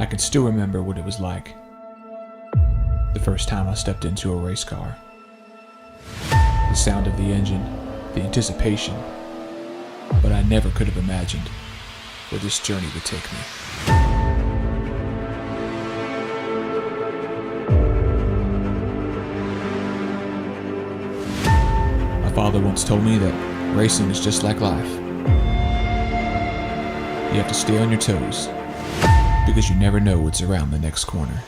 I can still remember what it was like the first time I stepped into a race car. The sound of the engine, the anticipation, but I never could have imagined where this journey would take me. My father once told me that racing is just like life. You have to stay on your toes, because you never know what's around the next corner.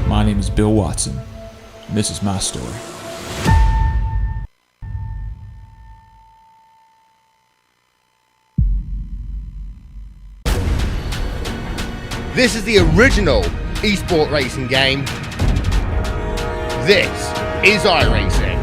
My name is Bill Watson, and this is my story. This is the original esport racing game. This is iRacing.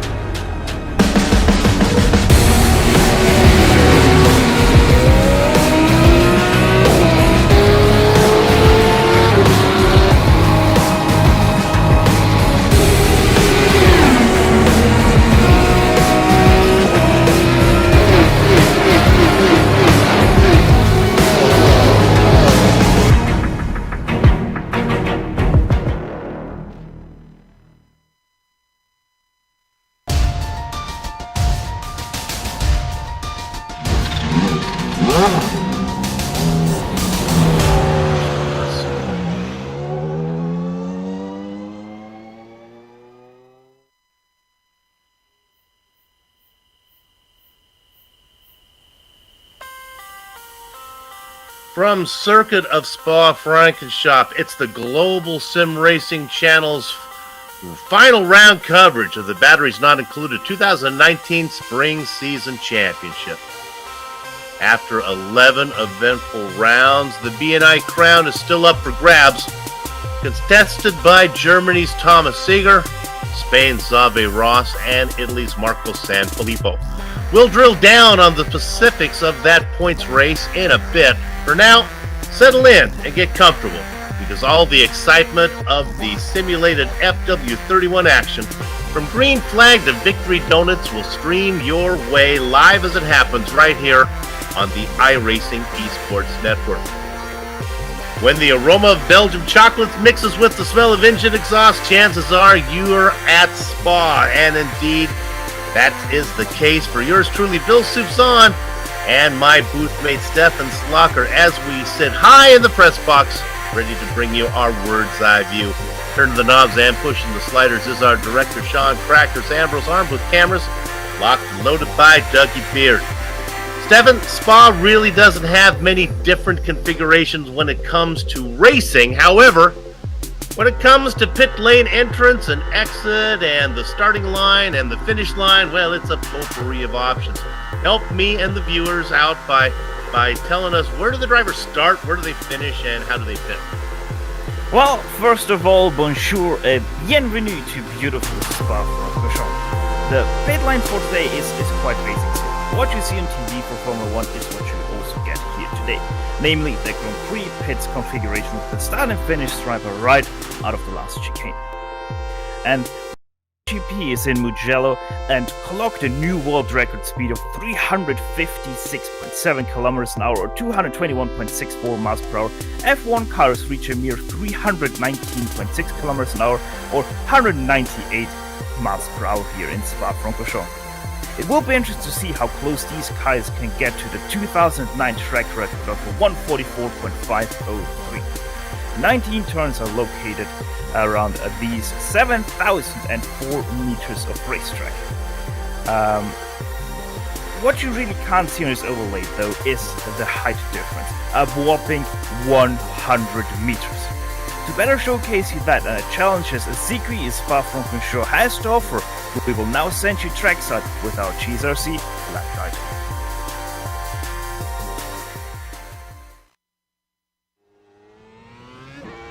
From Circuit of Spa-Francorchamps, it's the Global Sim Racing Channel's final round coverage of the Batteries Not Included 2019 Spring Season Championship. After 11 eventful rounds, the B&I crown is still up for grabs, contested by Germany's Thomas Seeger, Spain's Xavier Ross, and Italy's Marco Sanfilippo. We'll drill down on the specifics of that points race in a bit. For now, settle in and get comfortable, because all the excitement of the simulated FW31 action, from green flag to victory donuts, will stream your way live as it happens right here on the iRacing Esports Network. When the aroma of Belgian chocolates mixes with the smell of engine exhaust, chances are you're at Spa, and indeed, that is the case for yours truly, Bill Soupçon, and my boothmate Stefan Slocker, as we sit high in the press box, ready to bring you our bird's eye view. Turning the knobs and pushing the sliders is our director, Sean Crackers Ambrose, armed with cameras, locked and loaded by Dougie Beard. Stefan, Spa really doesn't have many different configurations when it comes to racing. However, when it comes to pit lane entrance and exit and the starting line and the finish line, well, it's a potpourri of options. Help me and the viewers out by telling us, where do the drivers start, where do they finish, and how do they pit? Well, first of all, bonjour et bienvenue to beautiful Spa-Francorchamps. The pit line for today is quite basic. So what you see on TV for Formula 1 is what you also get here today. Namely, the Grand Prix pits configuration with the start and finish stripe right out of the last chicane. And GP is in Mugello and clocked a new world record speed of 356.7 kilometers an hour or 221.64 miles per hour. F1 cars reach a mere 319.6 kilometers an hour or 198 miles per hour here in Spa-Francorchamps. It will be interesting to see how close these cars can get to the 2009 track record of 144.503. 19 turns are located around these 7,004 meters of racetrack. What you really can't see on this overlay, though, is the height difference, a whopping 100 meters. To better showcase you that and the challenges Zikri Spa-Francorchamps has to offer, we will now send you trackside with our GSRC lap guide.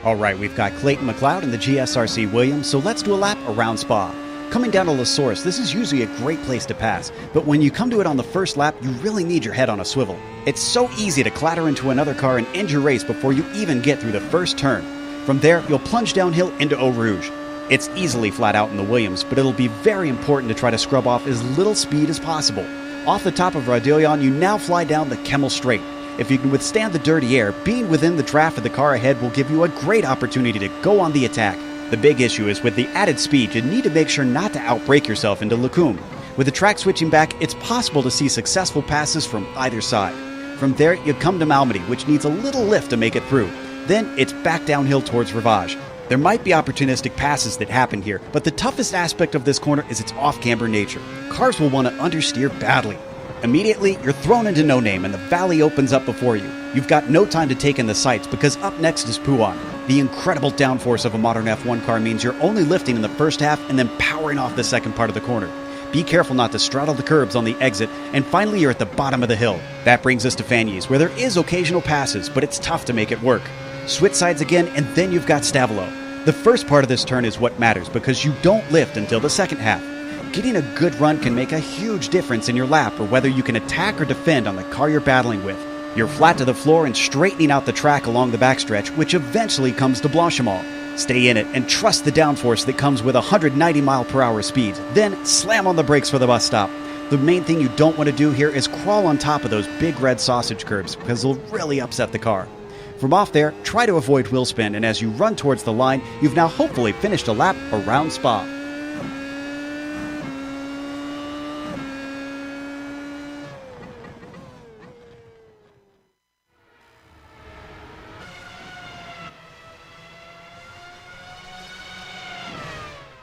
Alright, we've got Clayton McLeod in the GSRC Williams, so let's do a lap around Spa. Coming down to La Source, this is usually a great place to pass, but when you come to it on the first lap, you really need your head on a swivel. It's so easy to clatter into another car and end your race before you even get through the first turn. From there, you'll plunge downhill into Eau Rouge. It's easily flat out in the Williams, but it'll be very important to try to scrub off as little speed as possible. Off the top of Radillon, you now fly down the Kemmel Straight. If you can withstand the dirty air, being within the draft of the car ahead will give you a great opportunity to go on the attack. The big issue is with the added speed, you need to make sure not to outbrake yourself into Lecumbe. With the track switching back, it's possible to see successful passes from either side. From there, you come to Malmedy, which needs a little lift to make it through. Then it's back downhill towards Rivage. There might be opportunistic passes that happen here, but the toughest aspect of this corner is its off-camber nature. Cars will want to understeer badly. Immediately, you're thrown into no name and the valley opens up before you. You've got no time to take in the sights because up next is Pouhon. The incredible downforce of a modern F1 car means you're only lifting in the first half and then powering off the second part of the corner. Be careful not to straddle the curbs on the exit, and finally you're at the bottom of the hill. That brings us to Fagnes, where there is occasional passes, but it's tough to make it work. Switch sides again, and then you've got Stavelot. The first part of this turn is what matters because you don't lift until the second half. Getting a good run can make a huge difference in your lap or whether you can attack or defend on the car you're battling with. You're flat to the floor and straightening out the track along the backstretch, which eventually comes to Blanchimont. Stay in it and trust the downforce that comes with 190 mph speed. Then slam on the brakes for the bus stop. The main thing you don't want to do here is crawl on top of those big red sausage curbs because they'll really upset the car. From off there, try to avoid wheel spin, and as you run towards the line, you've now hopefully finished a lap around Spa.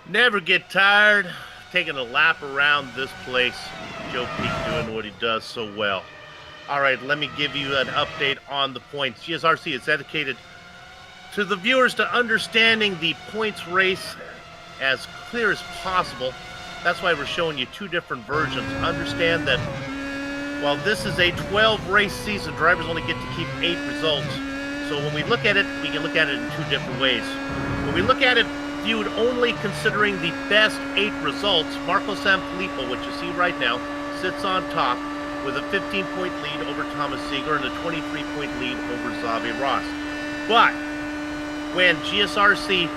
Never get tired taking a lap around this place. Joe Peak doing what he does so well. All right, let me give you an update on the points. GSRC is dedicated to the viewers to understanding the points race as clear as possible. That's why we're showing you two different versions. Understand that while this is a 12-race season, drivers only get to keep 8 results. So when we look at it, we can look at it in two different ways. When we look at it viewed only considering the best 8 results, Marco Sanfilippo, which you see right now, sits on top with a 15-point lead over Thomas Seeger and a 23-point lead over Xavier Ross. But when GSRC,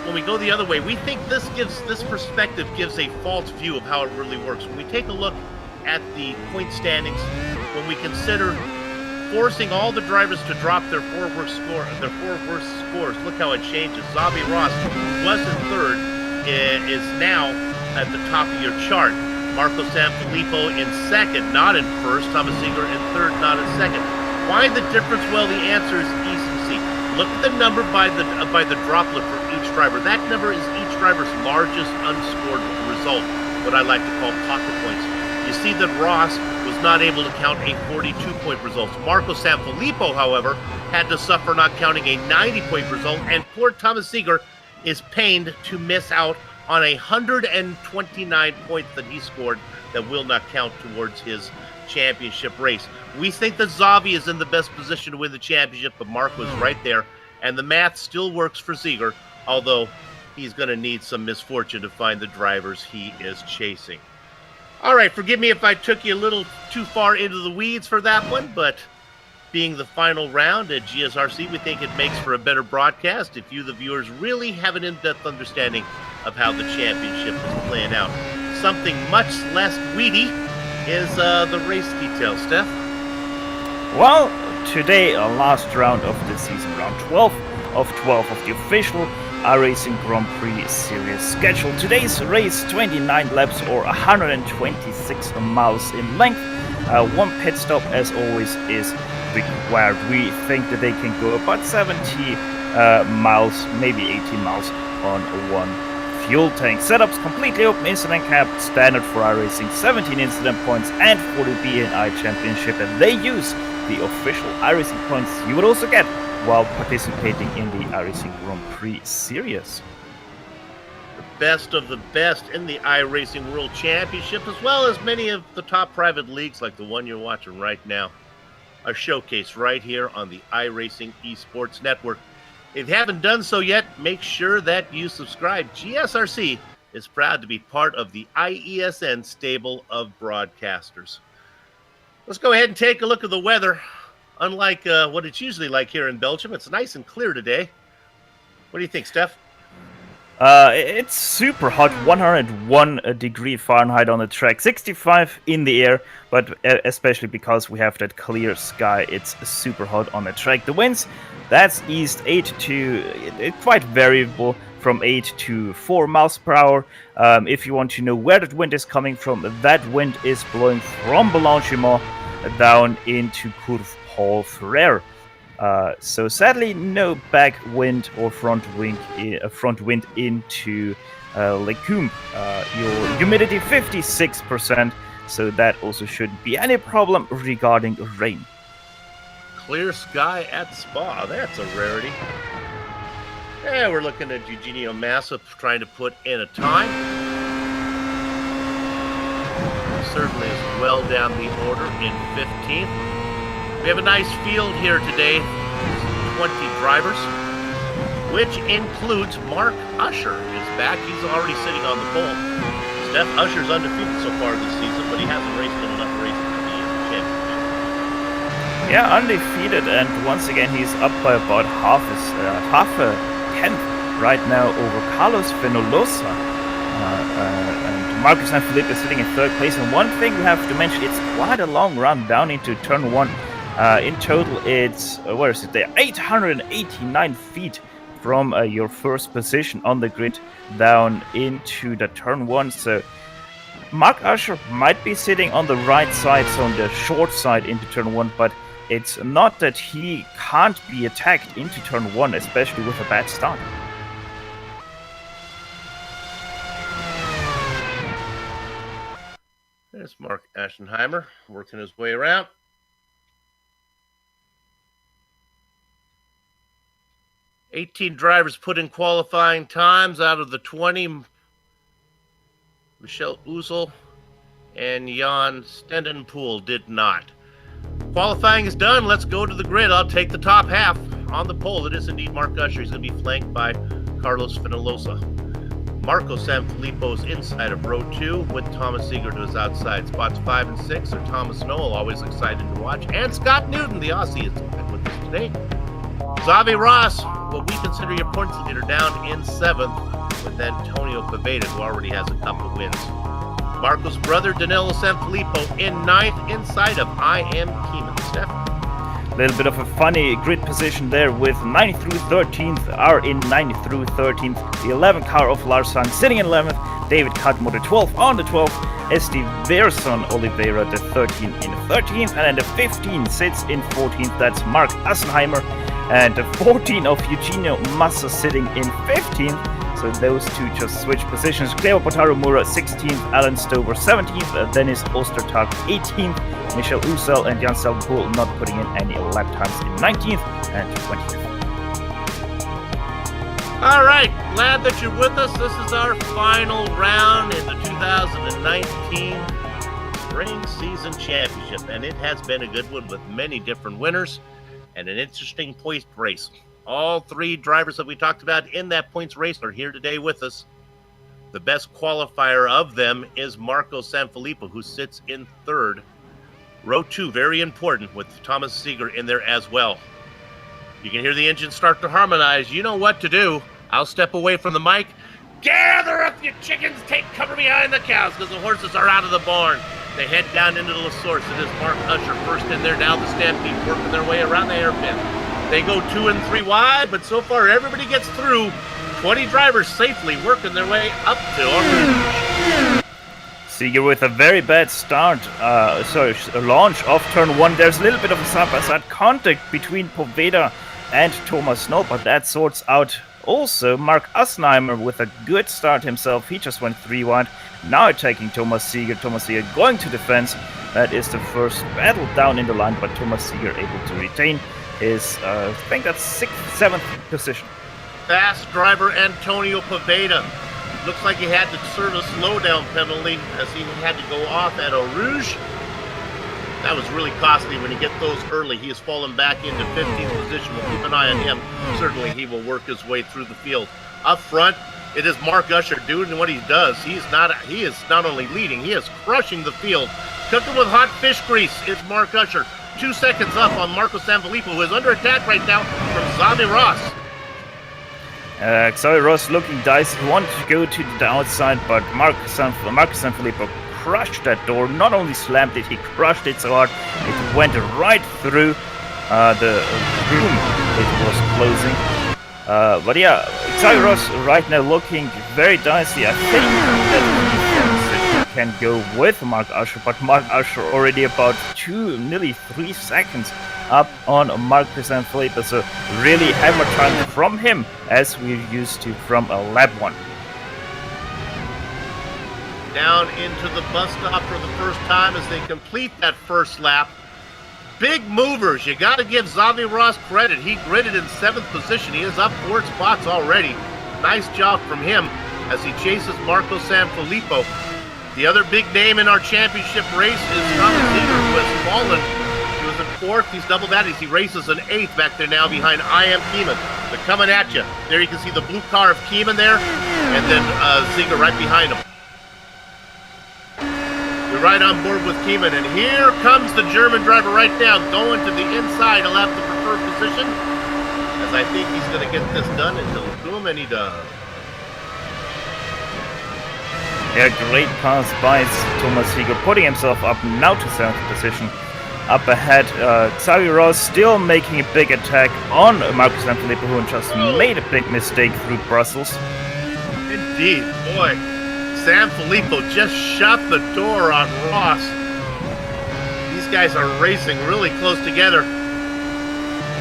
when we go the other way, we think this perspective gives a false view of how it really works. When we take a look at the point standings, when we consider forcing all the drivers to drop their four worst scores, look how it changes. Xavier Ross, who was in third, is now at the top of your chart. Marco Sanfilippo in second, not in first. Thomas Seeger in third, not in second. Why the difference? Well, the answer is easy to see. Look at the number by the droplet for each driver. That number is each driver's largest unscored result, what I like to call pocket points. You see that Ross was not able to count a 42-point result. Marco Sanfilippo, however, had to suffer not counting a 90-point result, and poor Thomas Seeger is pained to miss out on 129 points that he scored that will not count towards his championship race. We think that Xavi is in the best position to win the championship, but Marco is right there, and the math still works for Seeger, although he's going to need some misfortune to find the drivers he is chasing. All right, forgive me if I took you a little too far into the weeds for that one, but being the final round at GSRC, we think it makes for a better broadcast if you, the viewers, really have an in-depth understanding of how the championship is playing out. Something much less weedy is the race details, Steph. Well, today, our last round of the season, round 12 of the official iRacing Grand Prix Series schedule. Today's race, 29 laps or 126 miles in length. One pit stop, as always, is required. We think that they can go about 70 miles, maybe 18 miles on one fuel tank. Setups completely open, incident cap, standard for iRacing, 17 incident points, and for the BNI Championship. And they use the official iRacing points you would also get while participating in the iRacing Grand Prix Series. The best of the best in the iRacing World Championship, as well as many of the top private leagues like the one you're watching right now, are showcased right here on the iRacing Esports Network. If you haven't done so yet, make sure that you subscribe. GSRC is proud to be part of the IESN stable of broadcasters. Let's go ahead and take a look at the weather. Unlike what it's usually like here in Belgium, it's nice and clear today. What do you think, Steph? It's super hot, 101 degree Fahrenheit on the track, 65 in the air, but especially because we have that clear sky, it's super hot on the track. The winds, that's east 8 to, quite variable, from 8 to 4 miles per hour. If you want to know where that wind is coming from, that wind is blowing from Blanchimont down into Courve Paul Ferrer. So sadly, no backwind or front wind into Lake Coombe. Your humidity 56%, so that also shouldn't be any problem regarding rain. Clear sky at Spa. That's a rarity. Yeah, we're looking at Eugenio Massa trying to put in a time. Certainly is well down the order in 15th. We have a nice field here today, 20 drivers, which includes Mark Usher is back. He's already sitting on the pole. Steph Usher's undefeated so far this season, but he hasn't raced in enough races to be in the championship. Yeah, undefeated, and once again he's up by about half a tenth right now over Carlos Fenolosa. And Marcus and Philippe is sitting in third place. And one thing we have to mention, it's quite a long run down into turn 1. In total, it's, where is it there? 889 feet from your first position on the grid down into the turn 1. So Mark Usher might be sitting on the right side, so on the short side into turn 1, but it's not that he can't be attacked into turn 1, especially with a bad start. There's Mark Aschenheimer working his way around. "18 drivers put in qualifying times out of the 20. Michel Uzel and Jan Stendenpoel did not. Qualifying is done. Let's go to the grid. I'll take the top half. On the pole, it is indeed Mark Usher. He's going to be flanked by Carlos Fenolosa. Marco Sanfilippo's inside of row 2 with Thomas Seeger to his outside. Spots 5 and 6 are Thomas Noel, always exciting to watch, and Scott Newton, the Aussie, is with us today. Xavi Ross, what we consider your points leader, down in 7th with Antonio Pavetta, who already has a couple of wins. Marco's brother, Danilo Sanfilippo, in 9th inside of I Am Keeman. Steph? A little bit of a funny grid position there with 9th through 13th are in 9th through 13th. The 11th car of Larson sitting in 11th. David Cudmore, the 12th on the 12th. Esteverson Oliveira, the 13th in 13th. And then the 15 sits in 14th. That's Mark Assenheimer. And the 14 of Eugenio Massa sitting in 15th. So those two just switch positions. Cleo Potaromura 16th, Alan Stover 17th, Dennis Ostertag 18th, Michel Uzel and Jan Selpool not putting in any lap times in 19th and 20th. All right, glad that you're with us. This is our final round in the 2019 Spring Season Championship, and it has been a good one with many different winners and an interesting points race. All 3 drivers that we talked about in that points race are here today with us. The best qualifier of them is Marco Sanfilippo, who sits in 3rd. Row 2, very important, with Thomas Seeger in there as well. You can hear the engine start to harmonize. You know what to do. I'll step away from the mic. Gather up your chickens, take cover behind the cows, because the horses are out of the barn. They head down into the Source. It is Mark Usher first in there. Now the Stampede working their way around the hairpin. They go 2 and 3 wide, but so far everybody gets through. 20 drivers safely working their way up to Orange. Seeger with a very bad start, launch of turn 1. There's a little bit of a side-by-side contact between Poveda and Thomas Snow, but that sorts out also Mark Assenheimer with a good start himself. He just went 3 wide. Now attacking Thomas Seeger. Thomas Seeger going to defense. That is the first battle down in the line, but Thomas Seeger able to retain his, I think that's 6th, 7th position. Fast driver Antonio Poveda. Looks like he had to serve a slowdown penalty as he had to go off at Eau Rouge. That was really costly when you get those early. He has fallen back into 15th position. We'll keep an eye on him. Certainly he will work his way through the field. Up front, it is Mark Usher doing what he does. He is not only leading, he is crushing the field. Cooking with hot fish grease is Mark Usher. 2 seconds up on Marco Sanfilippo, who is under attack right now from Xavi Ross. Xavi Ross looking dicey. He wanted to go to the outside, but Marco Sanfilippo crushed that door. Not only slammed it, he crushed it so hard it went right through the room it was closing. But yeah, Xavi Ross right now looking very dicey. I think that he can go with Mark Usher, but Mark Usher already about nearly 3 seconds up on Marco Sanfilippo, so really hammer time from him as we're used to from a lap 1. Down into the bus stop for the first time as they complete that first lap. Big movers. You got to give Xavi Ross credit. He gridded in 7th position. He is up 4 spots already. Nice job from him as he chases Marco Sanfilippo. The other big name in our championship race is Thomas Ziegler, who has fallen. He was in 4th. He's doubled that as he races an 8th back there now behind I Am Keeman. They're coming at you. There you can see the blue car of Keeman there, and then Ziegler right behind him. We're right on board with Keeman, and here comes the German driver right now, going to the inside. He'll have the preferred position, as I think he's going to get this done until boom, and he does. Yeah, great pass by Thomas Ziegler, putting himself up now to 7th position. Up ahead, Xavi Ross still making a big attack on Marco Sanfilippo, who just made a big mistake through Brussels. Indeed, boy. Sanfilippo just shut the door on Ross. These guys are racing really close together.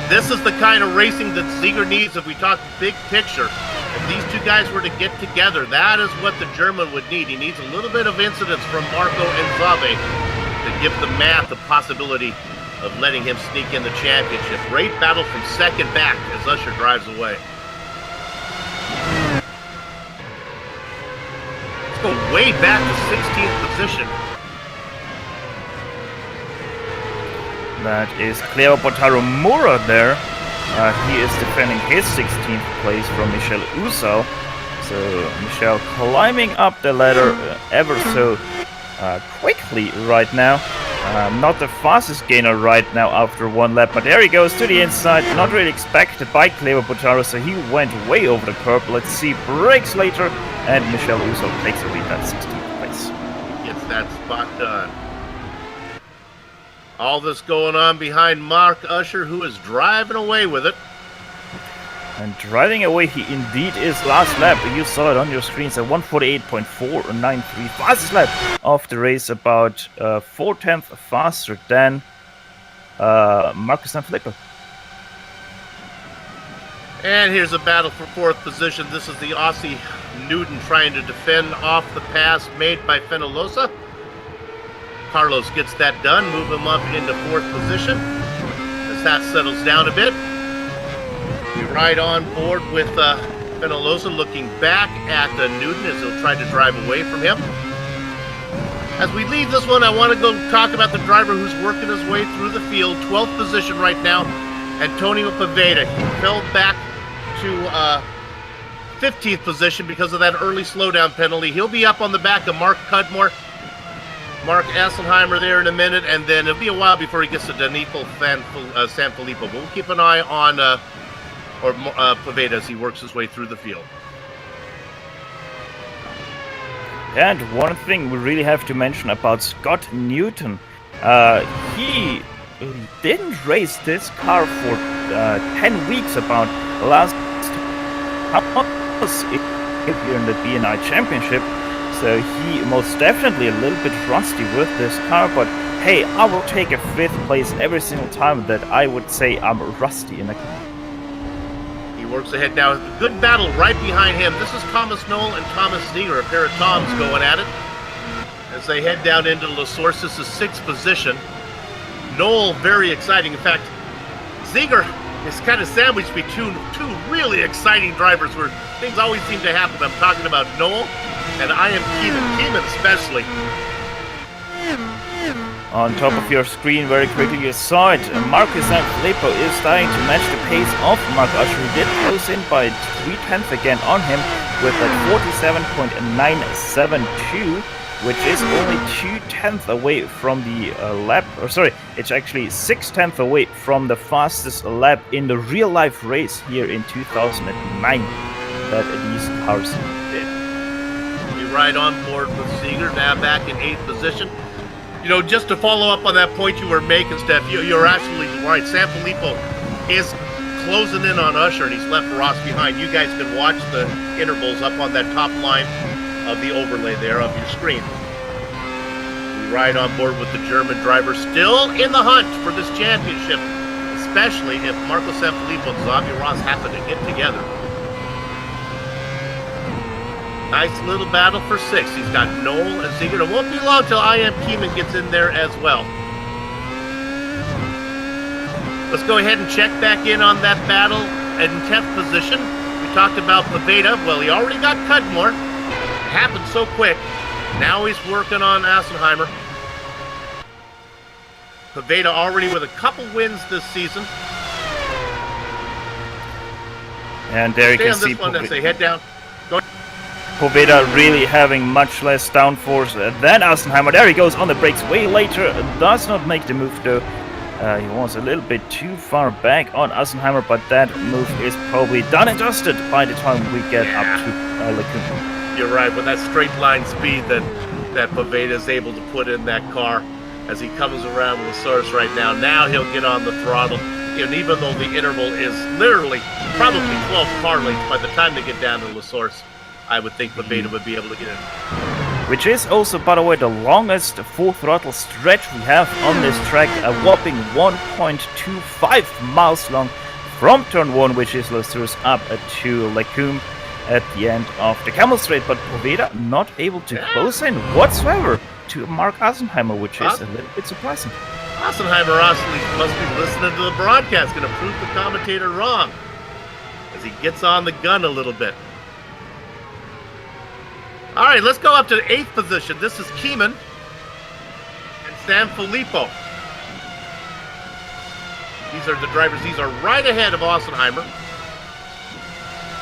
This is the kind of racing that Ziegler needs if we talk big picture. If these two guys were to get together, that is what the German would need. He needs a little bit of incidence from Marco and Xavi to give the math the possibility of letting him sneak in the championship. Great battle from second back as Usher drives away. Go way back to 16th position. That is Cleo Botaro Mura there. He is defending his 16th place from Michel Uso. So Michel climbing up the ladder ever so quickly right now. Not the fastest gainer right now after 1 lap, but there he goes to the inside. Not really expected by Cleo Botaro, so he went way over the curb. Let's see, brakes later. And Michel Uso takes away that 16th place. He gets that spot done. All this going on behind Mark Usher, who is driving away with it. And driving away he indeed is. Last lap, you saw it on your screens at 148.493. Fastest lap of the race, about 4/10 faster than Marco Sanfilippo. And here's a battle for 4th position. This is the Aussie Newton trying to defend off the pass made by Fenolosa. Carlos gets that done, move him up into 4th position. As that settles down a bit, we ride on board with Fenolosa looking back at Newton as he'll try to drive away from him. As we leave this one, I want to go talk about the driver who's working his way through the field. 12th position right now, Antonio Paveda. He fell back to 15th position because of that early slowdown penalty. He'll be up on the back of Mark Cudmore, Mark Asselheimer there in a minute, and then it'll be a while before he gets to Danilo Sanfilippo. But we'll keep an eye on Paveda as he works his way through the field. And one thing we really have to mention about Scott Newton. He didn't race this car for 10 weeks about last here in the BNI Championship, so he most definitely a little bit rusty with this car, but hey, I will take a 5th place every single time that I would say I'm rusty in a car. He works ahead now. Good battle right behind him. This is Thomas Knoll and Thomas Ziegler, a pair of Toms going at it as they head down into La Source. This is 6th position. Knoll, very exciting. In fact, Ziegler is kind of sandwiched between two really exciting drivers where things always seem to happen. I'm talking about Knoll and I Am Keeman. Keeman especially. On top of your screen, very quickly you saw it. Marcus Sanfilippo is starting to match the pace of Mark Usher, who did close in by 3/10 again on him with that 47.972, which is only 2/10 away from the lap, or sorry, it's actually 6/10 away from the fastest lap in the real life race here in 2009 that these cars did. Be right on board with Seeger, now back in 8th position. You know, just to follow up on that point you were making, Steph, you're absolutely right. Sanfilippo is closing in on Usher, and he's left Ross behind. You guys can watch the intervals up on that top line of the overlay there of your screen. We ride on board with the German driver, still in the hunt for this championship, especially if Marco Sanfilippo and Xavier Ross happen to get together. Nice little battle for 6th. He's got Noel and Seeger. It won't be long till I.M. Keeman gets in there as well. Let's go ahead and check back in on that battle in 10th position. We talked about Pavetta. Well, he already got Cudmore. It happened so quick. Now he's working on Assenheimer. Pavetta already with a couple wins this season. And there you Stay can on see this one as they head down. Go. Pavetta really having much less downforce than Assenheimer. There he goes on the brakes way later. Does not make the move though. He was a little bit too far back on Assenheimer, but that move is probably done and dusted by the time we get up to LeCun. You're right, with that straight line speed that Pavetta is able to put in that car as he comes around the source right now. Now he'll get on the throttle, and even though the interval is literally probably 12 car lengths by the time they get down to La Source, I would think Pavetta would be able to get in. Which is also, by the way, the longest full throttle stretch we have on this track, a whopping 1.25 miles long from turn 1, which is La Source, up to LeCun at the end of the Camel Straight, but Pavetta not able to close in whatsoever to Mark Assenheimer, which is a little bit surprising. Assenheimer honestly must be listening to the broadcast, going to prove the commentator wrong as he gets on the gun a little bit. All right, let's go up to the 8th position. This is Keeman and Sanfilippo. These are the drivers. These are right ahead of Assenheimer.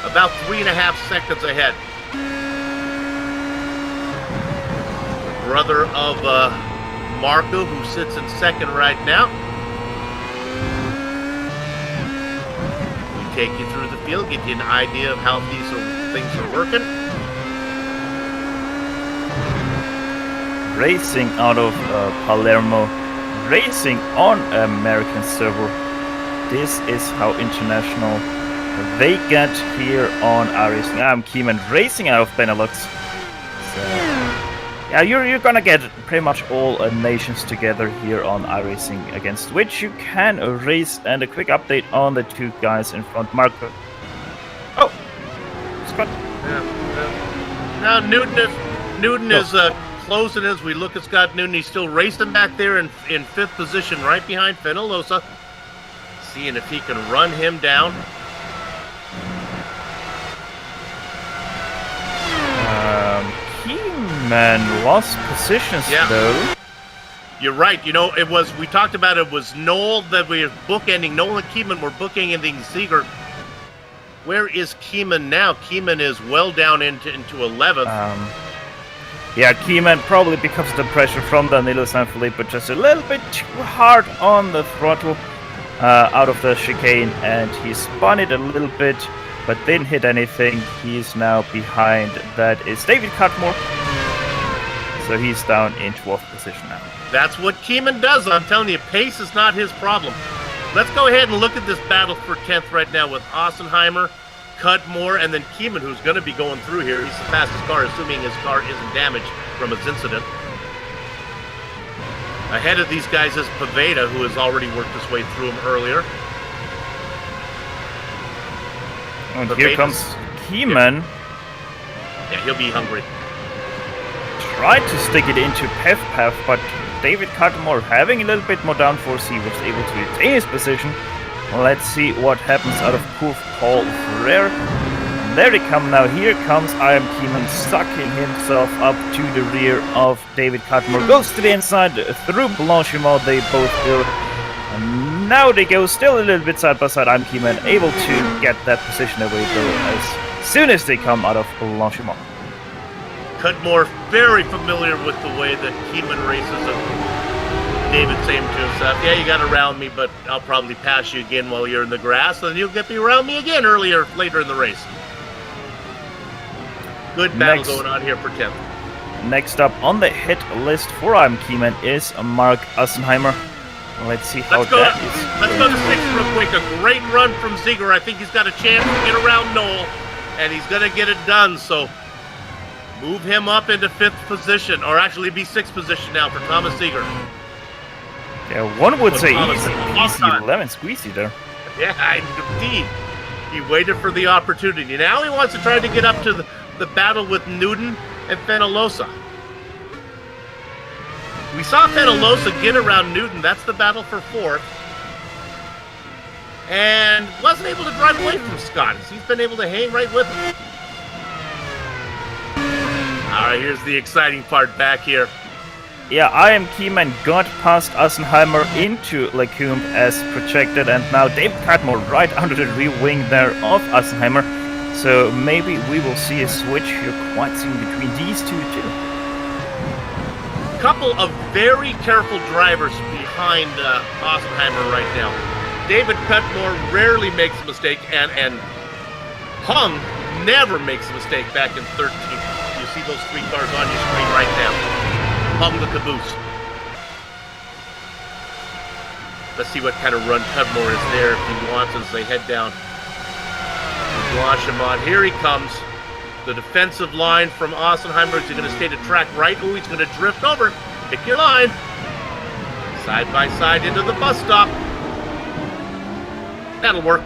About 3.5 seconds ahead. The brother of Marco, who sits in 2nd right now. We take you through the field, get you an idea of how these things are working. Racing out of Palermo, racing on American server. This is how international they get here on iRacing. I'm Keeman racing out of Benelux. So, yeah, you're gonna get pretty much all nations together here on iRacing, against which you can race. And a quick update on the 2 guys in front. Marco. Oh, Scott. Now Newton is closing as we look at Scott Newton. He's still racing back there in 5th position, right behind Fenolosa. Seeing if he can run him down. Keeman lost positions though. You're right. You know, we talked about it was Noel that we were bookending. Noel and Keeman were bookending Seeger. Where is Keeman now? Keeman is well down into 11th. Yeah, Keeman probably because of the pressure from Danilo Sanfilippo, just a little bit too hard on the throttle out of the chicane, and he spun it a little bit, but didn't hit anything. He's now behind. That is David Cudmore. So he's down in 12th position now. That's what Keeman does. I'm telling you, pace is not his problem. Let's go ahead and look at this battle for 10th right now with Assenheimer, Cudmore, and then Keeman, who's going to be going through here. He's the fastest car, assuming his car isn't damaged from his incident. Ahead of these guys is Pavetta, who has already worked his way through him earlier. And here comes Keeman. Yeah, he'll be hungry. Tried to stick it into Path, but David Cudmore having a little bit more downforce, he was able to retain his position. Let's see what happens out of Paul Ferrer. There they come now. Here comes I Am Keyman sucking himself up to the rear of David Cutmore. Goes to the inside through Blanchimont. They both go. And now they go still a little bit side by side. I Am Keyman able to get that position away though as soon as they come out of Blanchimont. Cudmore very familiar with the way that Keyman races him. David saying to himself, yeah, you got around me, but I'll probably pass you again while you're in the grass, and then you'll get me around me again later in the race. Good battle going on here for 10th. Next up on the hit list for I Am Keyman is Mark Assenheimer. Let's see how that is. Let's go to 6 real quick. A great run from Ziegler. I think he's got a chance to get around Noel, and he's going to get it done, so move him up into 5th position, or actually be 6th position now for Thomas Ziegler. Yeah, one would say easy lemon squeezy there. Yeah, indeed. He waited for the opportunity. Now he wants to try to get up to the battle with Newton and Fenalosa. We saw Fenalosa get around Newton. That's the battle for 4th. And wasn't able to drive away from Scott. He's been able to hang right with him. All right, here's the exciting part back here. Yeah, I Am Keyman got past Assenheimer into Lecumbe as projected, and now David Cutmore right under the rear wing there of Assenheimer. So maybe we will see a switch here quite soon between these two too. Couple of very careful drivers behind Assenheimer right now. David Cutmore rarely makes a mistake, and Hung never makes a mistake back in 13th. You see those 3 cars on your screen right now. Hung the caboose. Let's see what kind of run Cudmore is there if he wants as they head down. Blanchimont, here he comes. The defensive line from Assenheimer. Is he going to stay to track right? Oh, he's going to drift over. Pick your line. Side by side into the bus stop. That'll work.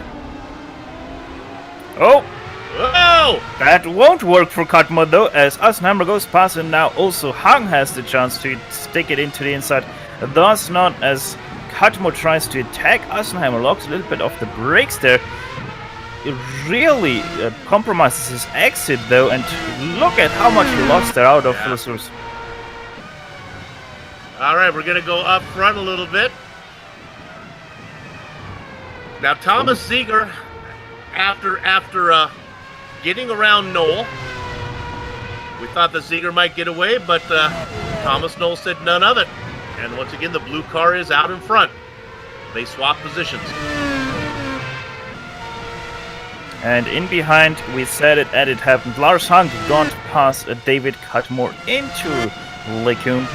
Oh! Whoa! That won't work for Cutmore though, as Assenheimer goes past, and now also Hung has the chance to stick it into the inside. Thus not, as Cutmore tries to attack Assenheimer, locks a little bit off the brakes there. It really compromises his exit though, and look at how much he lost there out of the source. Alright, we're going to go up front a little bit. Now Thomas Ziegler, after getting around Noel, we thought that Ziegler might get away, but Thomas Noel said none of it. And once again, the blue car is out in front. They swap positions. And in behind, we said it and it happened. Lars Hung got past David Cutmore into Lecumbe.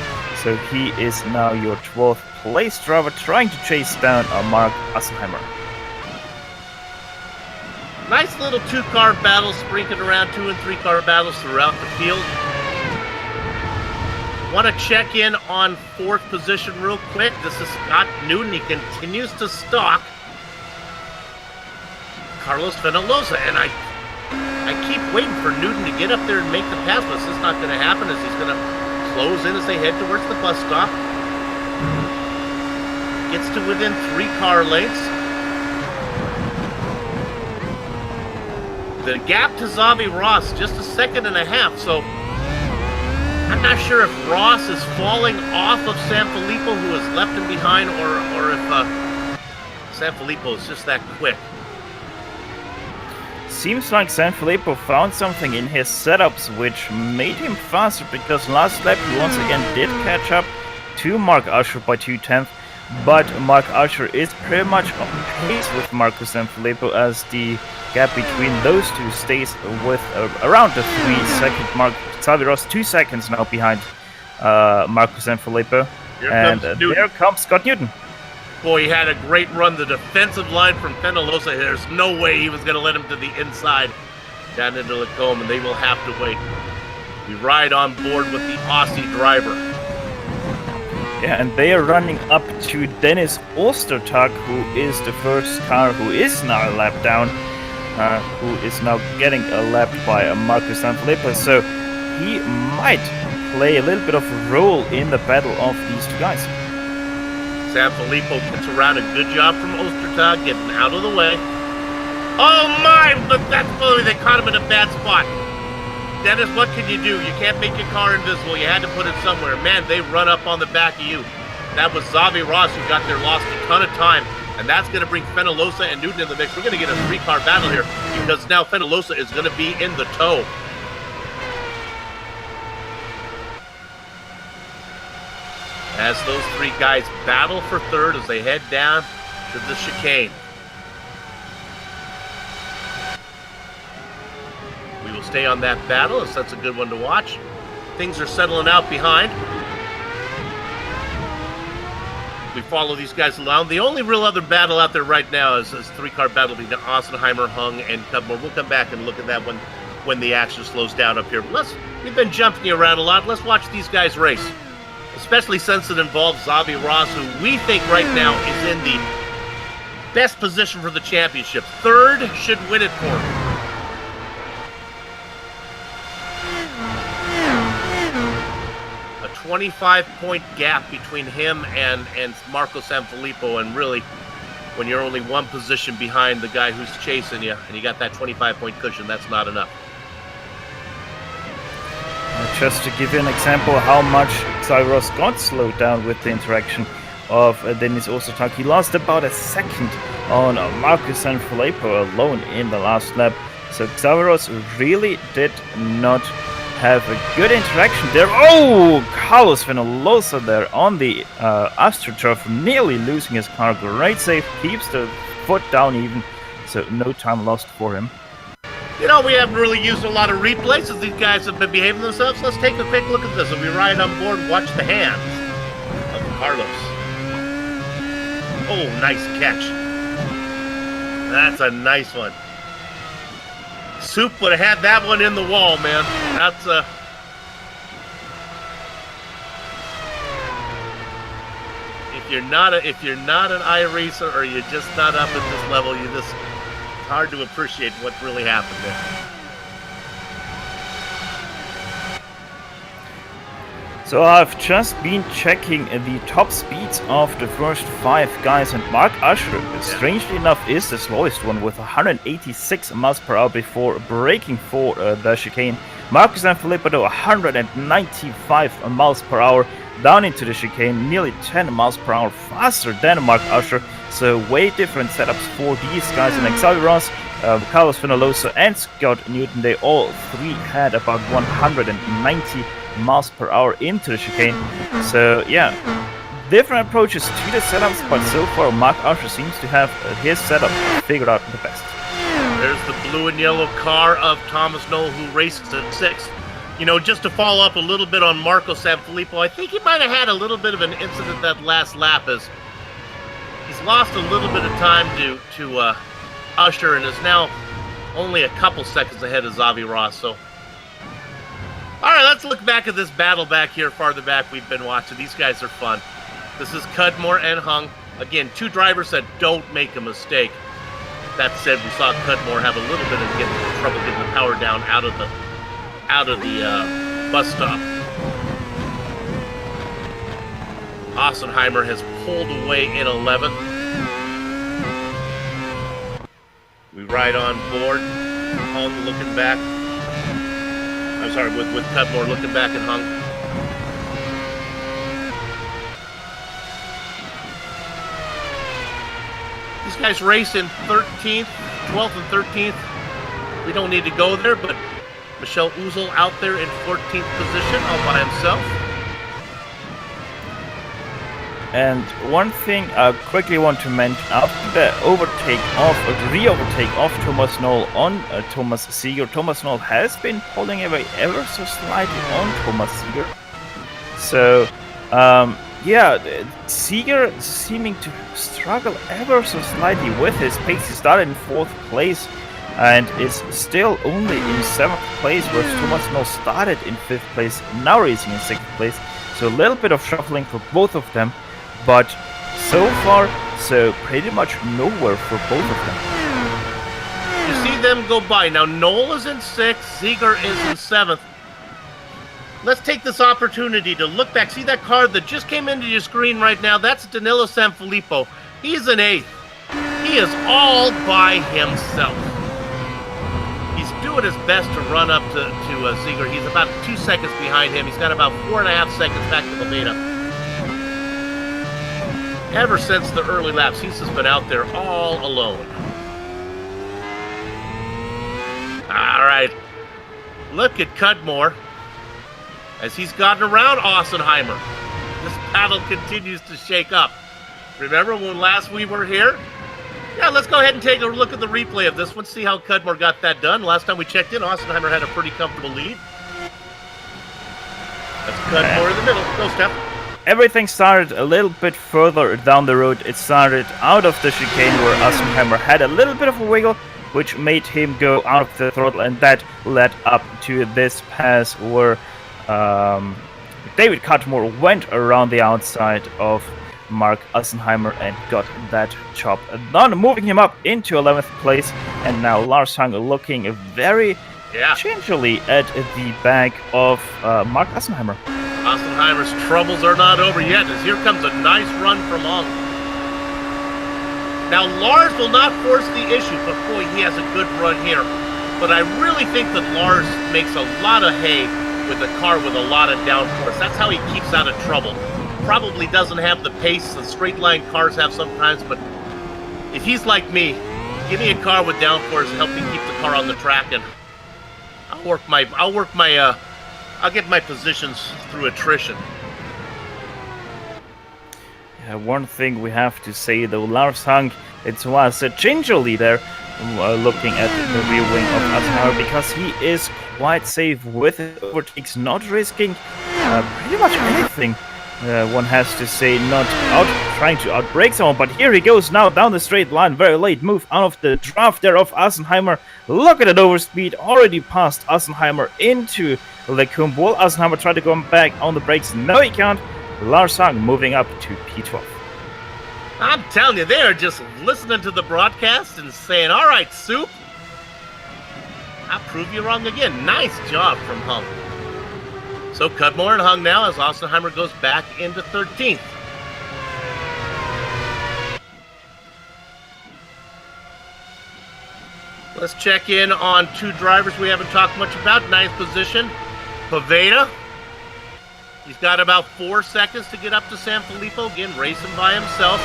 So he is now your 12th place driver trying to chase down Mark Assenheimer. Nice little 2-car battles sprinkled around, 2- and 3-car battles throughout the field. Want to check in on 4th position real quick. This is Scott Newton. He continues to stalk Carlos Fenalosa, and I keep waiting for Newton to get up there and make the pass, but this is not going to happen, as he's going to close in as they head towards the bus stop. Gets to within 3-car lengths. The gap to Xavi Ross, just a 1.5 seconds, so I'm not sure if Ross is falling off of Sanfilippo, who has left him behind, or if Sanfilippo is just that quick. Seems like Sanfilippo found something in his setups which made him faster, because last lap he once again did catch up to Mark Usher by 2/10, but Mark Usher is pretty much on pace with Marcus Sanfilippo, as the gap between those two stays with around the 3-second mark. Xavi Ross 2 seconds now behind Marcus Sanfilippo, and there comes Scott Newton. Boy, he had a great run. The defensive line from Fenalosa, there's no way he was going to let him to the inside down into Lecumbe, and they will have to wait. We ride on board with the Aussie driver. Yeah, and they are running up to Dennis Ostertag, who is the first car who is now a lap down, who is now getting a lap by Marcus Sanfilippo. So he might play a little bit of a role in the battle of these two guys. Sanfilippo gets around, a good job from Ostertag, getting out of the way. Oh my, but that's funny. They caught him in a bad spot. Dennis, what can you do? You can't make your car invisible. You had to put it somewhere. Man, they run up on the back of you. That was Xavi Ross who got there, lost a ton of time. And that's going to bring Fenolosa and Newton in the mix. We're going to get a 3-car battle here because now Fenolosa is going to be in the tow. As those 3 guys battle for third as they head down to the chicane. We will stay on that battle as that's a good one to watch. Things are settling out behind. We follow these guys along. The only real other battle out there right now is this 3-car battle between Ossenheimer, Hung, and Cudmore. We'll come back and look at that when the action slows down up here. But we've been jumping you around a lot. Let's watch these guys race. Especially since it involves Xavi Ross, who we think right now is in the best position for the championship. Third should win it for him. A 25-point gap between him and Marco Sanfilippo, and really, when you're only one position behind the guy who's chasing you, and you got that 25-point cushion, that's not enough. Just to give you an example how much Xavi Ross got slowed down with the interaction of Denis Osotaki. He lost about a second on Marcus Sanfilippo alone in the last lap. So Xavi Ross really did not have a good interaction there. Oh, Carlos Fenolosa there on the AstroTurf, nearly losing his car. Great save, keeps the foot down even, so no time lost for him. You know, we haven't really used a lot of replays as these guys have been behaving themselves. Let's take a quick look at this. As we ride on board, watch the hands of Carlos. Oh, nice catch. That's a nice one. Soup would have had that one in the wall, man. That's if you're not an iRacer or you're just not up at this level, it's hard to appreciate what really happened there. So I've just been checking the top speeds of the first 5 guys, and Mark Usher, strangely enough, is the slowest one with 186 miles per hour before braking for the chicane. Marcus Sanfilippo, 195 miles per hour down into the chicane, nearly 10 miles per hour faster than Mark Usher. So way different setups for these guys. And Xavi Ross, Carlos Fenolosa, and Scott Newton, they all 3 had about 190 miles per hour into the chicane. So yeah, different approaches to the setups, but so far Mark Usher seems to have his setup figured out the best. There's the blue and yellow car of Thomas Knoll, who races at 6th. You know, just to follow up a little bit on Marco Sanfilippo, I think he might have had a little bit of an incident that last lap, as he's lost a little bit of time to Usher and is now only a couple seconds ahead of Xavi Ross. So, all right, let's look back at this battle back here, farther back we've been watching. These guys are fun. This is Cudmore and Hung. Again, 2 drivers that don't make a mistake. That said, we saw Cudmore have a little bit of trouble getting the power down out of the bus stop. Ossenheimer has pulled away in 11th. We ride on board. Hung looking back. I'm sorry, with Cudmore looking back at Hung. These guys race in 13th, 12th and 13th. We don't need to go there, but Michel Uzel out there in 14th position all by himself. And one thing I quickly want to mention, after the re-overtake of Thomas Knoll on Thomas Seeger, Thomas Knoll has been pulling away ever so slightly on Thomas Seeger. So, yeah, Seeger seeming to struggle ever so slightly with his pace. He started in 4th place and is still only in 7th place, whereas Thomas Knoll started in 5th place, now racing in 6th place. So a little bit of shuffling for both of them, but so far, so pretty much nowhere for both of them. You see them go by. Now Knoll is in 6th, Seeger is in 7th. Let's take this opportunity to look back. See that car that just came into your screen right now? That's Danilo Sanfilippo. He's in 8th. He is all by himself. He's doing his best to run up to Ziegler. He's about 2 seconds behind him. He's got about 4.5 seconds back to Boveda. Ever since the early laps, he's just been out there all alone. All right. Look at Cudmore as he's gotten around Ossenheimer. This battle continues to shake up. Remember when last we were here? Yeah, let's go ahead and take a look at the replay of this one, see how Cudmore got that done. Last time we checked in, Ossenheimer had a pretty comfortable lead. That's Cudmore in the middle. Go, Steph. Everything started a little bit further down the road. It started out of the chicane where Ossenheimer had a little bit of a wiggle, which made him go out of the throttle, and that led up to this pass where David Cudmore went around the outside of Mark Ossenheimer and got that job done, moving him up into 11th place. And now Lars Hang looking very gingerly at the back of Mark Ossenheimer. Ossenheimer's troubles are not over yet, as here comes a nice run from Hung. Now, Lars will not force the issue, but boy, he has a good run here. But I really think that Lars makes a lot of hay with a car with a lot of downforce. That's how he keeps out of trouble. Probably doesn't have the pace the straight line cars have sometimes, but if he's like me, give me a car with downforce, help me keep the car on the track, and I'll get my positions through attrition. One thing we have to say though, Lars Hang, it was gingerly there looking at the rear wing of Ossenheimer, because he is quite safe with his overtakes, not risking pretty much anything. One has to say, not trying to outbrake someone, but here he goes now down the straight line. Very late move out of the draft there of Ossenheimer. Look at that overspeed, already passed Ossenheimer into the Kumbul. Ossenheimer tried to go back on the brakes. No, he can't. Lars Hang moving up to P12. I'm telling you, they are just listening to the broadcast and saying, all right, Soup, I'll prove you wrong again. Nice job from Hung. So Cudmore and Hung now as Ossenheimer goes back into 13th. Let's check in on two drivers we haven't talked much about. Ninth position, Poveda. He's got about 4 seconds to get up to San Filippo. Again, racing by himself.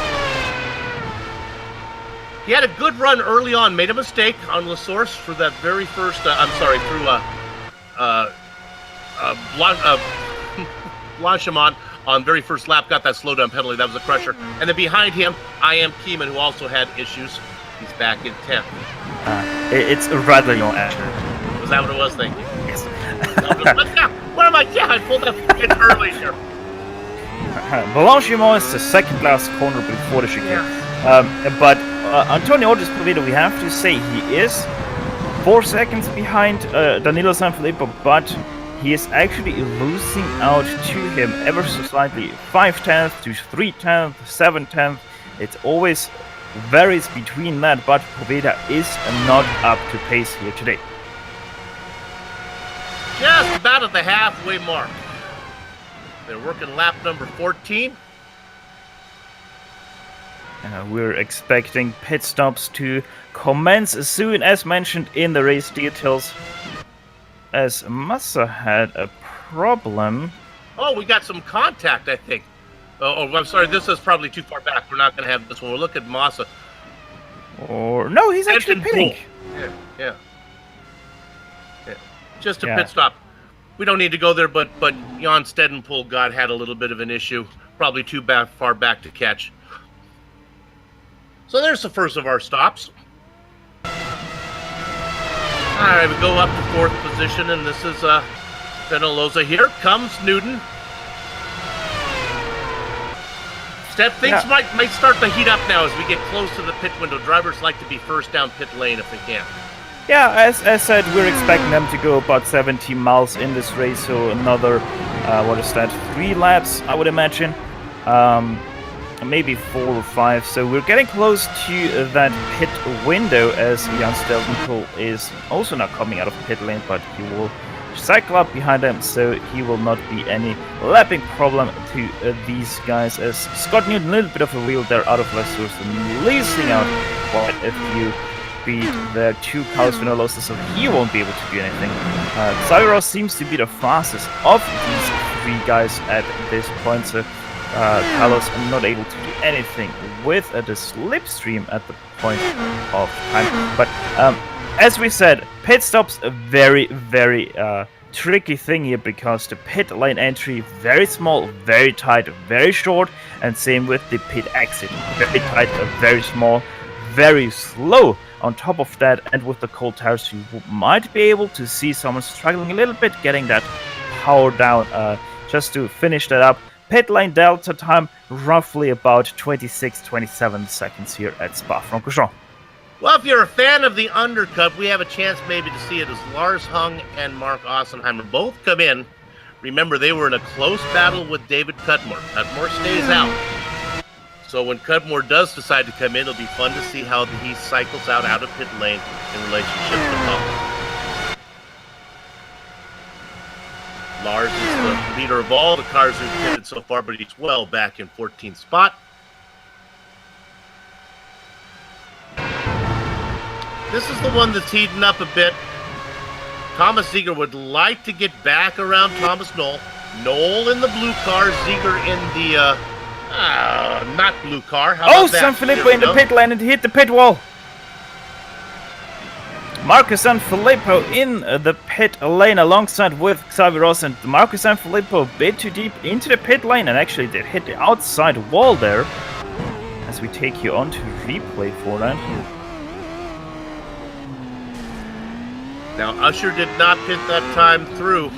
He had a good run early on. Made a mistake on La Source for that very first, Blanchimont on very first lap. Got that slowdown penalty. That was a crusher. And then behind him, I Am Keeman, who also had issues. He's back in 10th. It's rather long after. Was that what it was? Thank you. Yes. What am I? Yeah, I pulled up it early here. Blanchimont is the second last corner before the chicane. But Antonio Ortiz Poveda, we have to say, he is 4 seconds behind Danilo Sanfilippo, but he is actually losing out to him ever so slightly. 5/10 to 3/10, 7/10. It always varies between that, but Poveda is not up to pace here today. Just about at the halfway mark. They're working lap number 14. We're expecting pit stops to commence soon, as mentioned in the race details, as Massa had a problem. Oh, we got some contact, I think. Oh, I'm sorry, this is probably too far back. We're not going to have this one. We'll look at Massa. Or, no, he's actually pitting. Yeah. Just a pit stop. We don't need to go there, but Jan Stedenpool had a little bit of an issue. Probably too far back to catch. So there's the first of our stops. All right, we go up to 4th position, and this is Penaloza. Here comes Newton. Steph, things might start to heat up now as we get close to the pit window. Drivers like to be first down pit lane if they can. Yeah, as said, we're expecting them to go about 70 miles in this race, so another, 3 laps, I would imagine. Maybe 4 or 5, so we're getting close to that pit window, as Jan Steltenpool is also not coming out of pit lane, but he will cycle up behind them, so he will not be any lapping problem to these guys, as Scott Newton, a little bit of a wheel there out of La Source, and losing out quite a few feet there to Carlos Vinalosa, so he won't be able to do anything. Xavier Ross seems to be the fastest of these three guys at this point, so Carlos not able to do anything with the slipstream at the point of time. But as we said, pit stops a very, very tricky thing here, because the pit lane entry very small, very tight, very short, and same with the pit exit, very tight, very small, very slow on top of that. And with the cold tires, you might be able to see someone struggling a little bit getting that power down. Just to finish that up, pit lane delta time roughly about 26-27 seconds here at Spa-Francorchamps. Well, if you're a fan of the undercut, we have a chance maybe to see it as Lars Hung and Mark Ossenheimer both come in. Remember, they were in a close battle with David Cudmore. Cudmore stays out. So when Cudmore does decide to come in, it'll be fun to see how he cycles out of pit lane in relationship to Hung. Lars is the leader of all the cars who've pitted so far, but he's well back in 14th spot. This is the one that's heating up a bit. Thomas Ziegler would like to get back around Thomas Knoll. Knoll in the blue car, Ziegler in the, not blue car. How about that? Sanfilippo in the pit lane and hit the pit wall. Marcus Sanfilippo in the pit lane alongside with Xavier Ross, and Marcus Sanfilippo a bit too deep into the pit lane, and actually they hit the outside wall there. As we take you on to replay for that. Now, Usher did not pit that time through.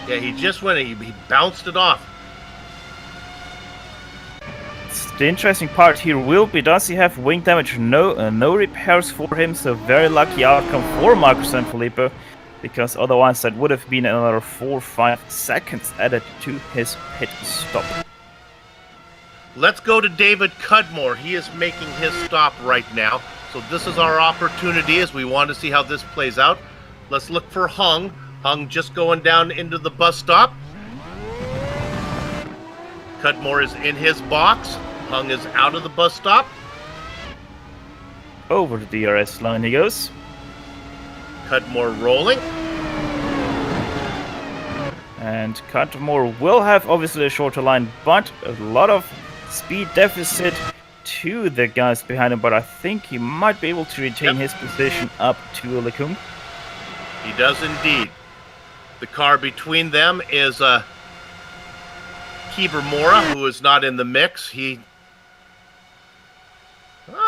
Yeah, he just went, he bounced it off. The interesting part here will be, does he have wing damage? No repairs for him, so very lucky outcome for Marcus Sanfilippo, because otherwise that would have been another 4-5 seconds added to his pit stop. Let's go to David Cudmore. He is making his stop right now. So this is our opportunity as we want to see how this plays out. Let's look for Hung. Hung just going down into the bus stop. Cudmore is in his box. Hung is out of the bus stop. Over the DRS line he goes. Cudmore rolling. And Cudmore will have obviously a shorter line, but a lot of speed deficit to the guys behind him, but I think he might be able to retain his position up to Lecombe. He does indeed. The car between them is Kieber Mora, who is not in the mix.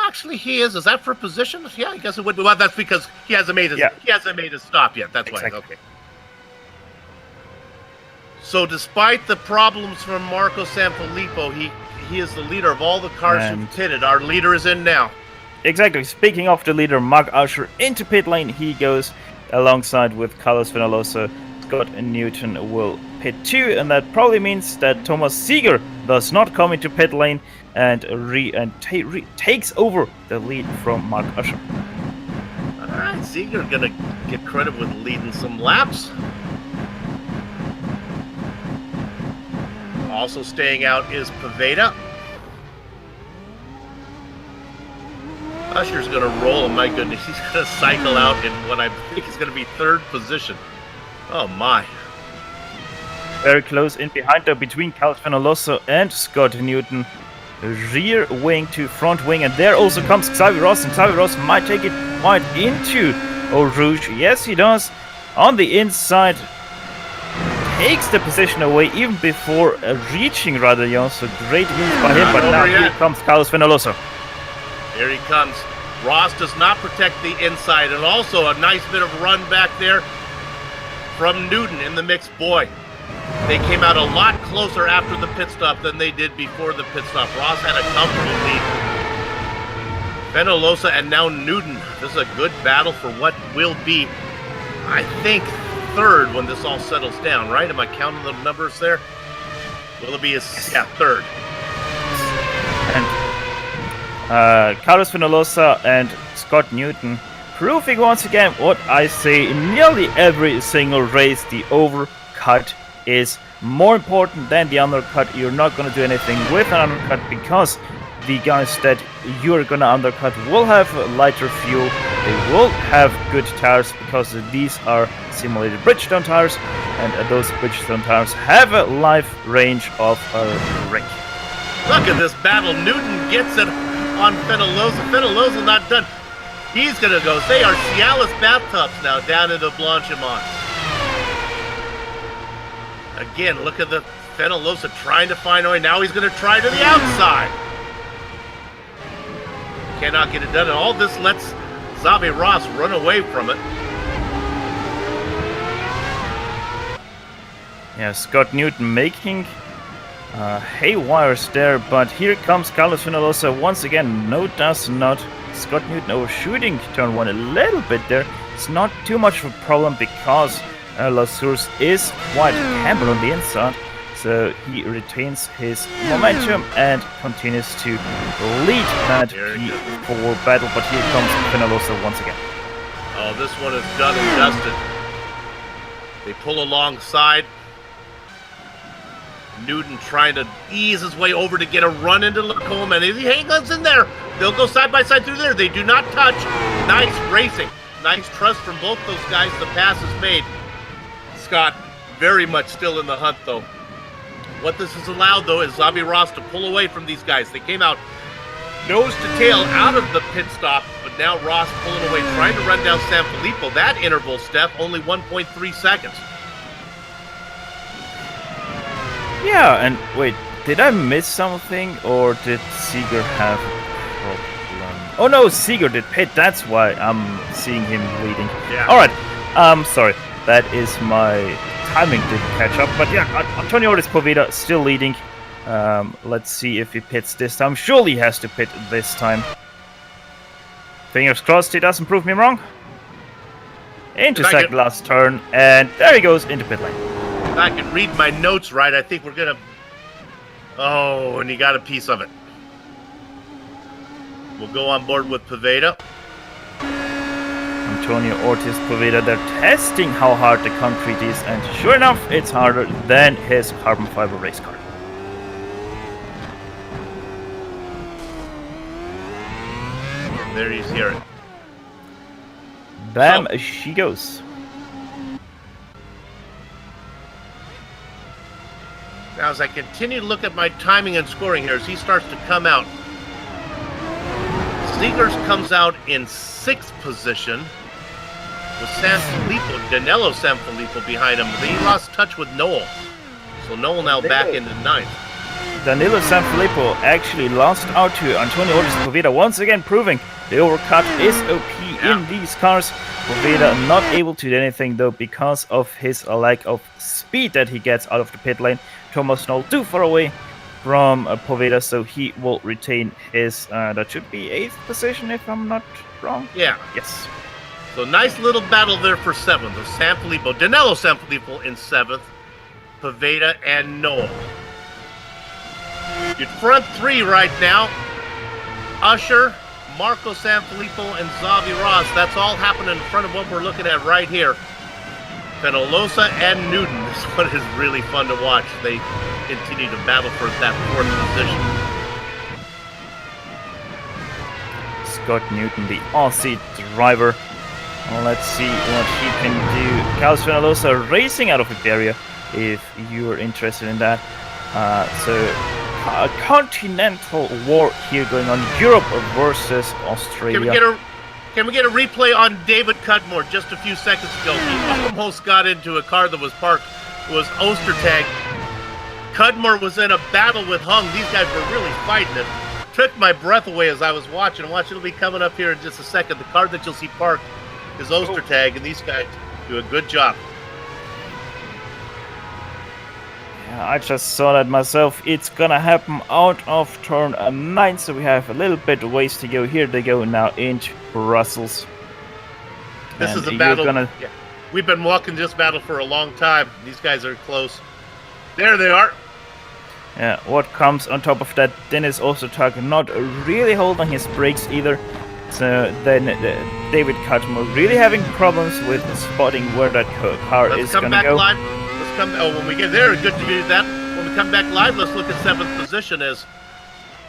Actually, he is. Is that for position? Yeah, I guess it would be. Well, that's because he hasn't made his stop yet. That's exactly. why. Okay. So, despite the problems from Marco Sanfilippo, he is the leader of all the cars who've pitted. Our leader is in now. Exactly. Speaking of the leader, Mark Usher into pit lane. He goes alongside with Carlos Vinalosa. Scott Newton will pit 2, and that probably means that Thomas Ziegler does not come into pit lane and takes over the lead from Mark Usher. All right, Ziegler gonna get credit with leading some laps. Also staying out is Pavetta. Usher's going to roll, my goodness. He's going to cycle out in what I think is going to be 3rd position. Oh, my. Very close in behind there between Carlos Vinalosa and Scott Newton. Rear wing to front wing, and there also comes Xavier Ross, and Xavier Ross might take it wide into Eau Rouge. Yes, he does. On the inside. Takes the position away even before reaching Radillon, so great move by him, but now here comes Carlos Vinalosa. Here he comes. Ross does not protect the inside, and also a nice bit of run back there from Newton in the mix. Boy, they came out a lot closer after the pit stop than they did before the pit stop. Ross had a comfortable lead. Vinalosa and now Newton. This is a good battle for what will be, I think, 3rd when this all settles down, right? Am I counting the numbers there? Will it be yeah, 3rd? And Carlos Vinalosa and Scott Newton proving once again what I say in nearly every single race: the overcut is more important than the undercut. You're not going to do anything with an undercut because the guys that you're gonna undercut will have lighter fuel. They will have good tires because these are simulated Bridgestone tires, and those Bridgestone tires have a life range of a wreck. Look at this battle. Newton gets it on Fenolosa. Fenolosa not done. He's going to go. They are Cialis bathtubs now down into Blanchimont. Again, look at the Fenolosa trying to find a way. Now he's going to try to the outside. Cannot get it done. And all this lets Xavi Ross run away from it. Yeah, Scott Newton making haywires there, but here comes Carlos Fenolosa once again. No, does not. Scott Newton overshooting turn 1 a little bit there. It's not too much of a problem because La Source is quite cambered on the inside, so he retains his momentum and continues to lead that P4 battle. But here comes Fenolosa once again. Oh, this one is done and dusted. They pull alongside. Newton trying to ease his way over to get a run into Lacombe, and he hangs in there. They'll go side by side through there. They do not touch. Nice racing. Nice trust from both those guys. The pass is made. Scott very much still in the hunt, though. What this has allowed, though, is Xavi Ross to pull away from these guys. They came out nose to tail out of the pit stop, but now Ross pulling away, trying to run down San Filippo. That interval, Steph, only 1.3 seconds. Yeah, and wait, did I miss something, or did Seeger have a problem? Oh no, Seeger did pit, that's why I'm seeing him leading. Yeah. Alright, sorry, that is my timing didn't catch up, but yeah, Antonio Ortiz Poveda still leading. Let's see if he pits this time. Surely he has to pit this time. Fingers crossed he doesn't prove me wrong. Into second last turn, and there he goes into pit lane. If I can read my notes right, I think we're gonna... Oh, and he got a piece of it. We'll go on board with Poveda. Antonio Ortiz Poveda, they're testing how hard the concrete is, and sure enough, it's harder than his carbon fiber race car. There he's here. Bam, she goes. Now, as I continue to look at my timing and scoring here, as he starts to come out, Seegers comes out in 6th position with Danilo Sanfilippo behind him. He lost touch with Noel, so Noel now back into 9th. Danilo Sanfilippo actually lost out to Antonio Ortiz Poveda, once again proving the overcut is OP in these cars. Poveda not able to do anything though because of his lack of speed that he gets out of the pit lane. Thomas Knoll too far away from Poveda, so he will retain his, that should be 8th position if I'm not wrong. Yeah. Yes. So nice little battle there for 7th of Sanfilippo. Danilo Sanfilippo in 7th, Poveda and Noel. Your front 3 right now, Usher, Marco Sanfilippo, and Xavi Ross. That's all happening in front of what we're looking at right here. Fenolosa and Newton. This one is really fun to watch. They continue to battle for that 4th position. Scott Newton, the Aussie driver. Well, let's see what he can do. Carlos Fenolosa racing out of Iberia, if you are interested in that. So, a continental war here going on. Europe versus Australia. Can we get a replay on David Cudmore just a few seconds ago? He almost got into a car that was parked. It was Ostertag. Cudmore was in a battle with Hung. These guys were really fighting it. Took my breath away as I was watching. Watch, it'll be coming up here in just a second. The car that you'll see parked is Ostertag, and these guys do a good job. Yeah, I just saw that myself. It's gonna happen out of turn 9, so we have a little bit of ways to go. Here they go now into Brussels. This is a battle. Yeah. We've been walking this battle for a long time. These guys are close. There they are. Yeah, what comes on top of that, Dennis Ostertag not really holding his brakes either. So then David Cudmore really having problems with spotting where that car is going to go. Live. Let's come. Oh, when we get there, good to do that. When we come back live, let's look at 7th position as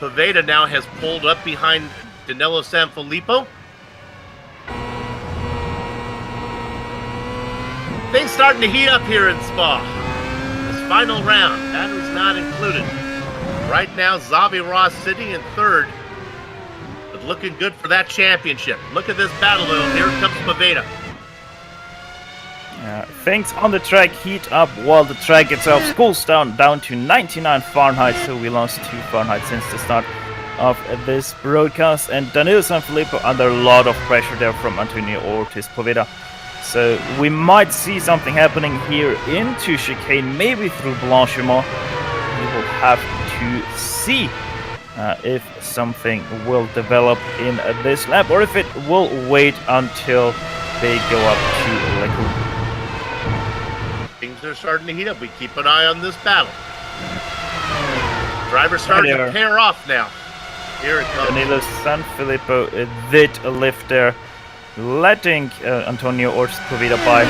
Poveda now has pulled up behind Danilo Sanfilippo. Things starting to heat up here in Spa. This final round, batteries not included. Right now, Xavi Ross sitting in third, but looking good for that championship. Look at this battle, though. Here comes Poveda. Things on the track heat up while the track itself cools down to 99 Fahrenheit, so we lost 2 Fahrenheit since the start of this broadcast. And Danilo Sanfilippo under a lot of pressure there from Antonio Ortiz Poveda. So we might see something happening here into chicane, maybe through Blanchiment. We will have to see if something will develop in this lap, or if it will wait until they go up to Leclerc. Things are starting to heat up. We keep an eye on this battle. Drivers starting to pair off now. Here it comes. Danilo Sanfilippo did a lift there, letting Antonio Ortiz Poveda by.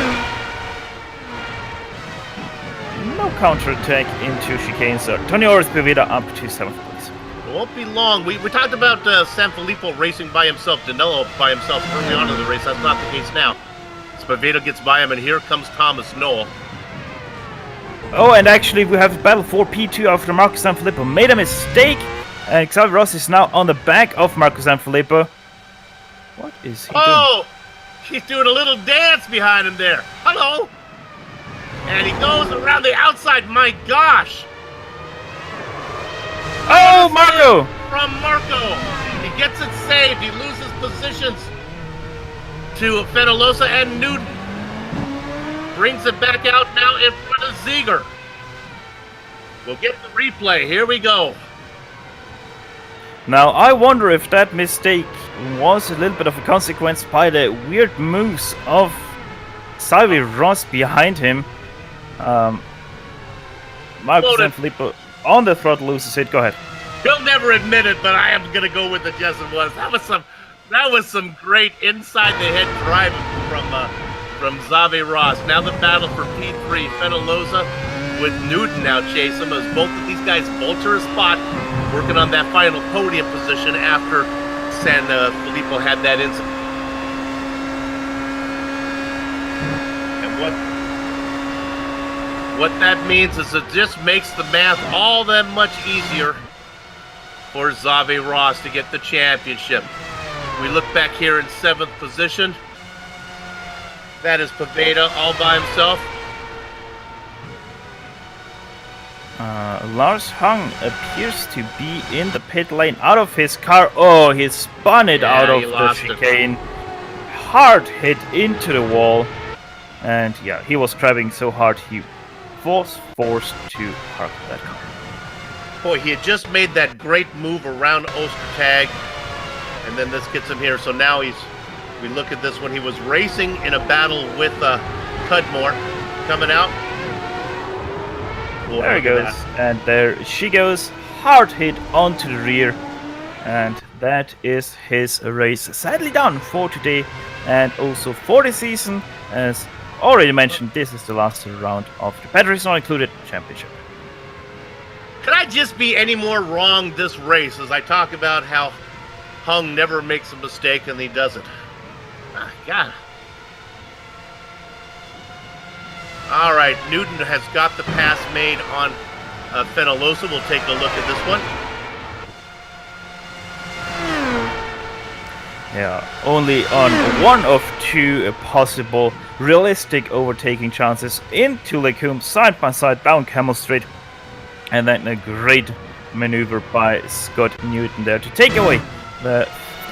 No counterattack into chicane, so Antonio Ortiz Poveda up to 7th place. It won't be long. We talked about Sanfilippo racing by himself, Danilo by himself early on in the race. That's not the case now. Poveda gets by him, and here comes Thomas Noel. Oh, and actually we have a battle for P2 after Marco Sanfilippo made a mistake, and Xavi Ross is now on the back of Marco Sanfilippo. What is he doing? Oh! He's doing a little dance behind him there. Hello! And he goes around the outside. My gosh! Oh, Marco! From Marco. He gets it saved. He loses positions to Fenolosa and Newton. Brings it back out now in front of Ziegler. We'll get the replay. Here we go. Now, I wonder if that mistake was a little bit of a consequence by the weird moves of Xavi Ross behind him. Marco Sanfilippo on the throttle loses it. Go ahead. He'll never admit it, but I am going to go with the yes it was. That was some great inside the head driving from Xavi Ross. Now the battle for P3. Fenolosa with Newton now chase him as both of these guys vulture a spot, working on that final podium position after Sanfilippo had that incident. And what that means is it just makes the math all that much easier for Xavi Ross to get the championship. We look back here in 7th position. That is Poveda all by himself. Lars Hung appears to be in the pit lane out of his car. Oh, he spun it out of the chicane. Hard hit into the wall. And yeah, he was driving so hard he was forced to park that car. Boy, he had just made that great move around Ostertag. And then this gets him here. So now we look at this when he was racing in a battle with Cudmore coming out. Boy, there he goes. And there she goes. Hard hit onto the rear. And that is his race. Sadly done for today and also for the season. As already mentioned, this is the last round of the Batteries Not Included Championship. Could I just be any more wrong this race as I talk about how Hung never makes a mistake and he does it? God. All right, Newton has got the pass made on Fenolosa. We'll take a look at this one. Yeah, only on one of two possible realistic overtaking chances into Lecombe, side by side down Camel Street. And then a great maneuver by Scott Newton there to take away the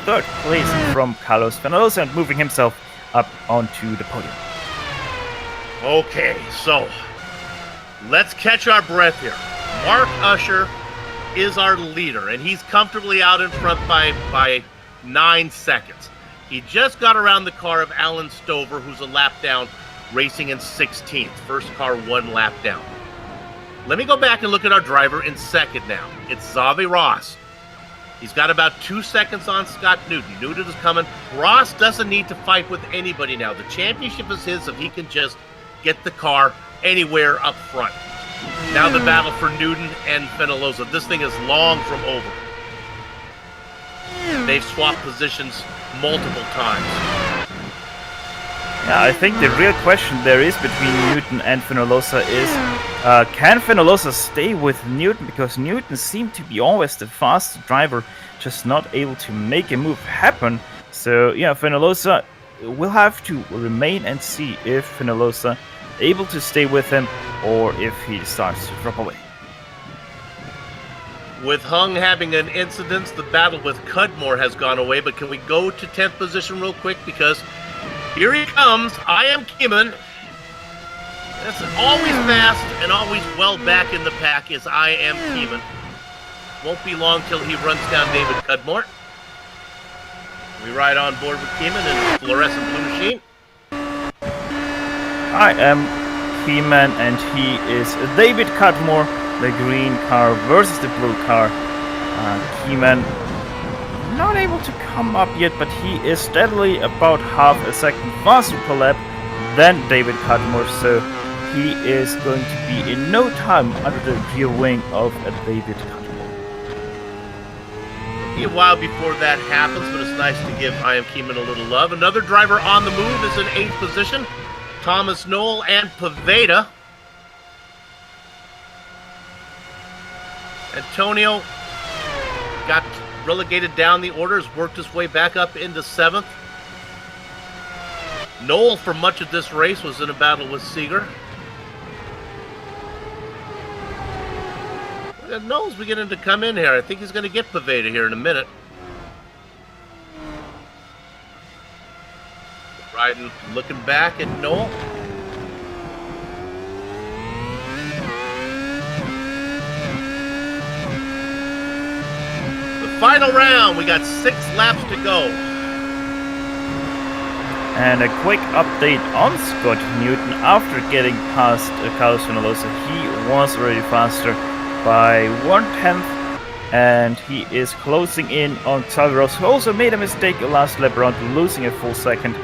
3rd place from Carlos Fenolosa and moving himself up onto the podium. Okay, so let's catch our breath here. Mark Usher is our leader, and he's comfortably out in front by 9 seconds. He just got around the car of Alan Stover, who's a lap down, racing in 16th. First car 1 lap down. Let me go back and look at our driver in 2nd now. It's Xavi Ross. He's got about 2 seconds on Scott Newton. Newton is coming. Ross doesn't need to fight with anybody now. The championship is his if he can just get the car anywhere up front. Now the battle for Newton and Fenolosa. This thing is long from over. they've swapped positions multiple times. Yeah, I think the real question there is between Newton and Fenolosa is, can Fenolosa stay with Newton? Because Newton seemed to be always the fastest driver, just not able to make a move happen. So yeah, Fenolosa will have to remain and see if Fenolosa able to stay with him or if he starts to drop away. With Hung having an incident, the battle with Cudmore has gone away, but can we go to 10th position real quick? Because here he comes. I am Keeman. That's always fast and always well back in the pack is I am Keeman. Won't be long till he runs down David Cudmore. We ride on board with Keeman in fluorescent blue machine. I am He-Man and he is David Cudmore, the green car versus the blue car. He-Man not able to come up yet, but he is steadily about half a second faster per lap than David Cudmore, so he is going to be in no time under the rear wing of David Cudmore. It'll be a while before that happens, but it's nice to give I am Keeman a little love. Another driver on the move is in 8th position. Thomas Knoll and Pavetta. Antonio got relegated down the orders, worked his way back up into 7th. Knoll, for much of this race, was in a battle with Seeger. Knoll's beginning to come in here. I think he's going to get Pavetta here in a minute. Riding, looking back at Knoll. The final round, we got 6 laps to go. And a quick update on Scott Newton. After getting past Carlos Fenolosa, he was already faster by 1/10, and he is closing in on Xavier, who also made a mistake last lap around, losing a full second,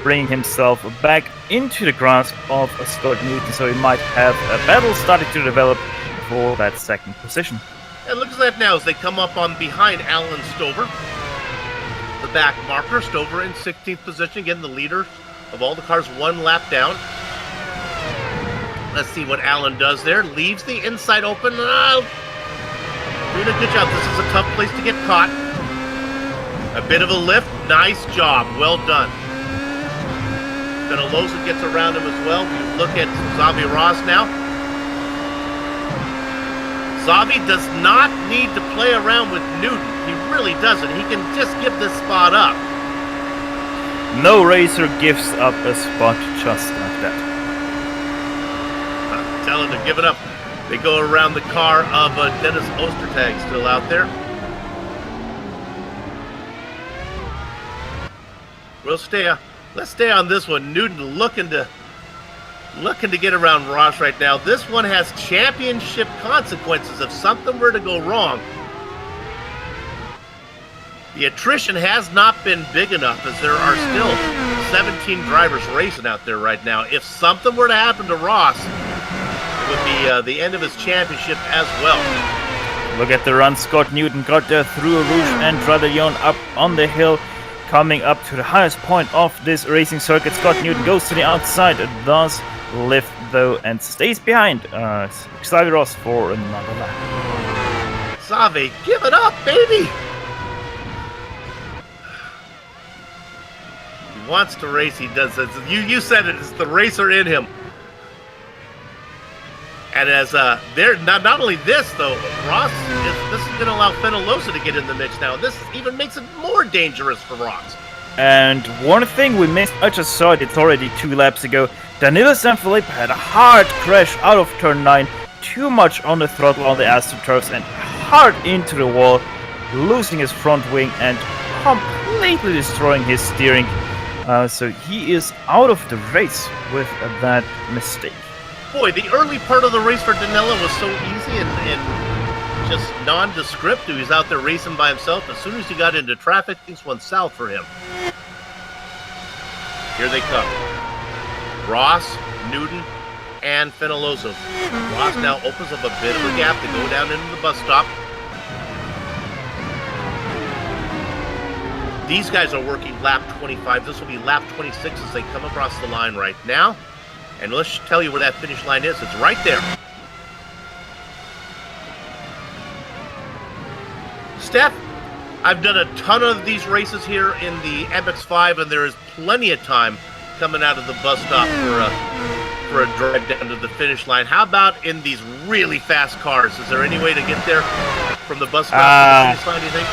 bringing himself back into the grasp of Scott Newton, so he might have a battle starting to develop for that second position. And look at that now as they come up on behind Alan Stover. The back marker, Stover in 16th position, again the leader of all the cars, 1 lap down. Let's see what Alan does there. Leaves the inside open. Doing a good job. This is a tough place to get caught. A bit of a lift. Nice job. Well done. Fenolosa gets around him as well. We look at Xavi Ross now. Xavi does not need to play around with Newton. He really doesn't. He can just give this spot up. No racer gives up a spot just like that. Tell him to give it up. They go around the car of Dennis Ostertag still out there. Let's stay on this one. Newton looking to get around Ross right now. This one has championship consequences if something were to go wrong. The attrition has not been big enough as there are still 17 drivers racing out there right now. If something were to happen to Ross, it would be the end of his championship as well. Look at the run. Scott Newton got there through Rouge and Radillon up on the hill, coming up to the highest point of this racing circuit. Scott Newton goes to the outside, does lift though, and stays behind Xavi Ross for another lap. Xavi, give it up, baby! He wants to race, he does it. You said it, it's the racer in him. And as they're not only this though, Ross this is going to allow Fenolosa to get in the mix now. This even makes it more dangerous for Ross. And one thing we missed, I just saw it already 2 laps ago. Danilo Sanfilippo had a hard crash out of turn 9, too much on the throttle on the AstroTurfs and hard into the wall, losing his front wing and completely destroying his steering. So he is out of the race with that mistake. Boy, the early part of the race for Danilo was so easy and just nondescript. He was out there racing by himself. As soon as he got into traffic, things went south for him. Here they come. Ross, Newton, and Fenolosa. Ross now opens up a bit of a gap to go down into the bus stop. These guys are working lap 25. This will be lap 26 as they come across the line right now. And let's tell you where that finish line is. It's right there. Steph, I've done a ton of these races here in the MX-5, and there is plenty of time coming out of the bus stop for a drive down to the finish line. How about in these really fast cars? Is there any way to get there from the bus stop to the finish line, do you think?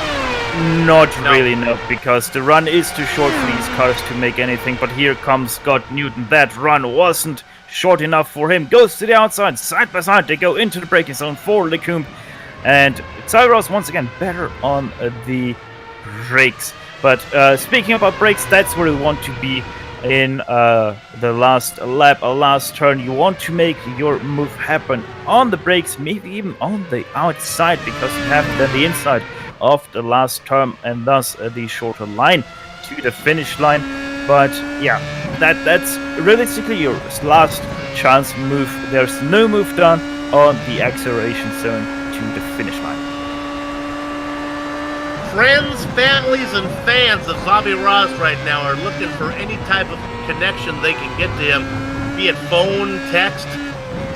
Not really, no, because the run is too short for these cars to make anything. But here comes Scott Newton. That run wasn't short enough for him. Goes to the outside, side by side. They go into the braking zone for Lecombe. And Cyrus once again better on the brakes. But speaking about brakes, that's where we want to be in the last lap, last turn. You want to make your move happen on the brakes, maybe even on the outside, because you have then the inside of the last turn and thus the shorter line to the finish line. But yeah, that's realistically your last chance move. There's no move done on the acceleration zone to the finish line. Friends, families, and fans of Xavi Ross right now are looking for any type of connection they can get to him, be it phone, text,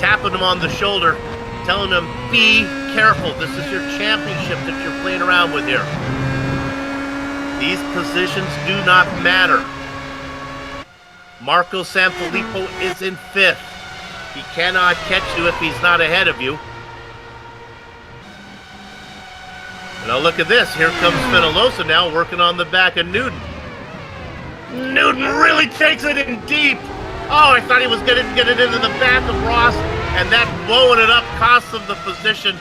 tapping him on the shoulder, telling him, be careful, this is your championship that you're playing around with here. These positions do not matter. Marco Sanfilippo is in 5th. He cannot catch you if he's not ahead of you. Now look at this. Here comes Fenolosa now working on the back of Newton. Newton really takes it in deep. Oh, I thought he was going to get it into the back of Ross, and that blowing it up cost him the position.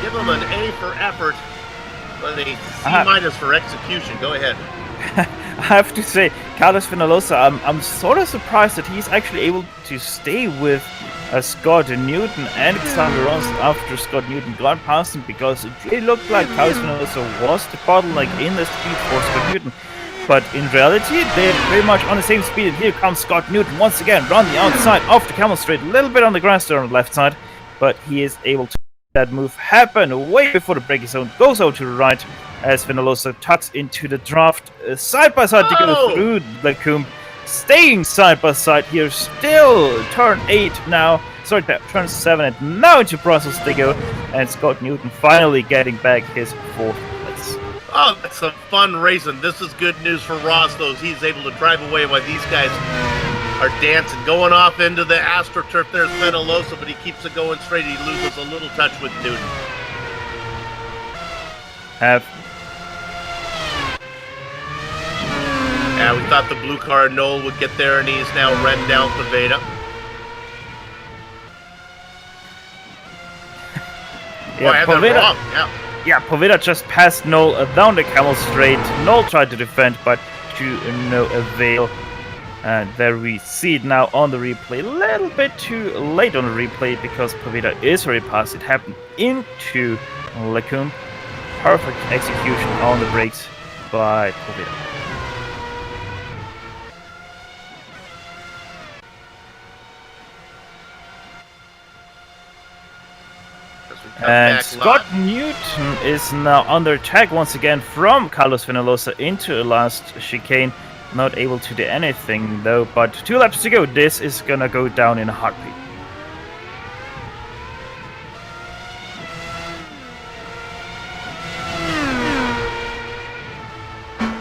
Give him an A for effort, but a C- for execution. Go ahead. I have to say, Carlos Fenolosa, I'm sort of surprised that he's actually able to stay with Scott Newton and Xavi Ross after Scott Newton got past him, because it really looked like Carlos Fenolosa was the bottleneck in the speed for Scott Newton. But in reality, they're very much on the same speed. And here comes Scott Newton once again, run the outside off the Camel Straight, a little bit on the grass there on the left side, but he is able to make that move happen way before the braking zone goes out to the right, as Fenolosa tucks into the draft side by side to go through Lecombe, staying side by side here. Still turn 8 now, sorry, turn 7, and now into Brussels they go, and Scott Newton finally getting back his 4th place. Oh, that's some fun racing. This is good news for Ross, though. He's able to drive away while these guys are dancing. Going off into the AstroTurf, there's Fenolosa, but he keeps it going straight. He loses a little touch with Newton. Yeah, we thought the blue car Noel would get there, and he's now run down Pavetta. Yeah, I had that wrong. Yeah, Pavetta just passed Noel down the Camel Straight. Noel tried to defend, but to no avail. And there we see it now on the replay. A little bit too late on the replay, because Pavetta is already past. It happened into Lecombe. Perfect execution on the brakes by Pavetta. And Scott Newton is now under attack once again from Carlos Fenolosa into a last chicane. Not able to do anything though, but 2 laps to go. This is gonna go down in a heartbeat.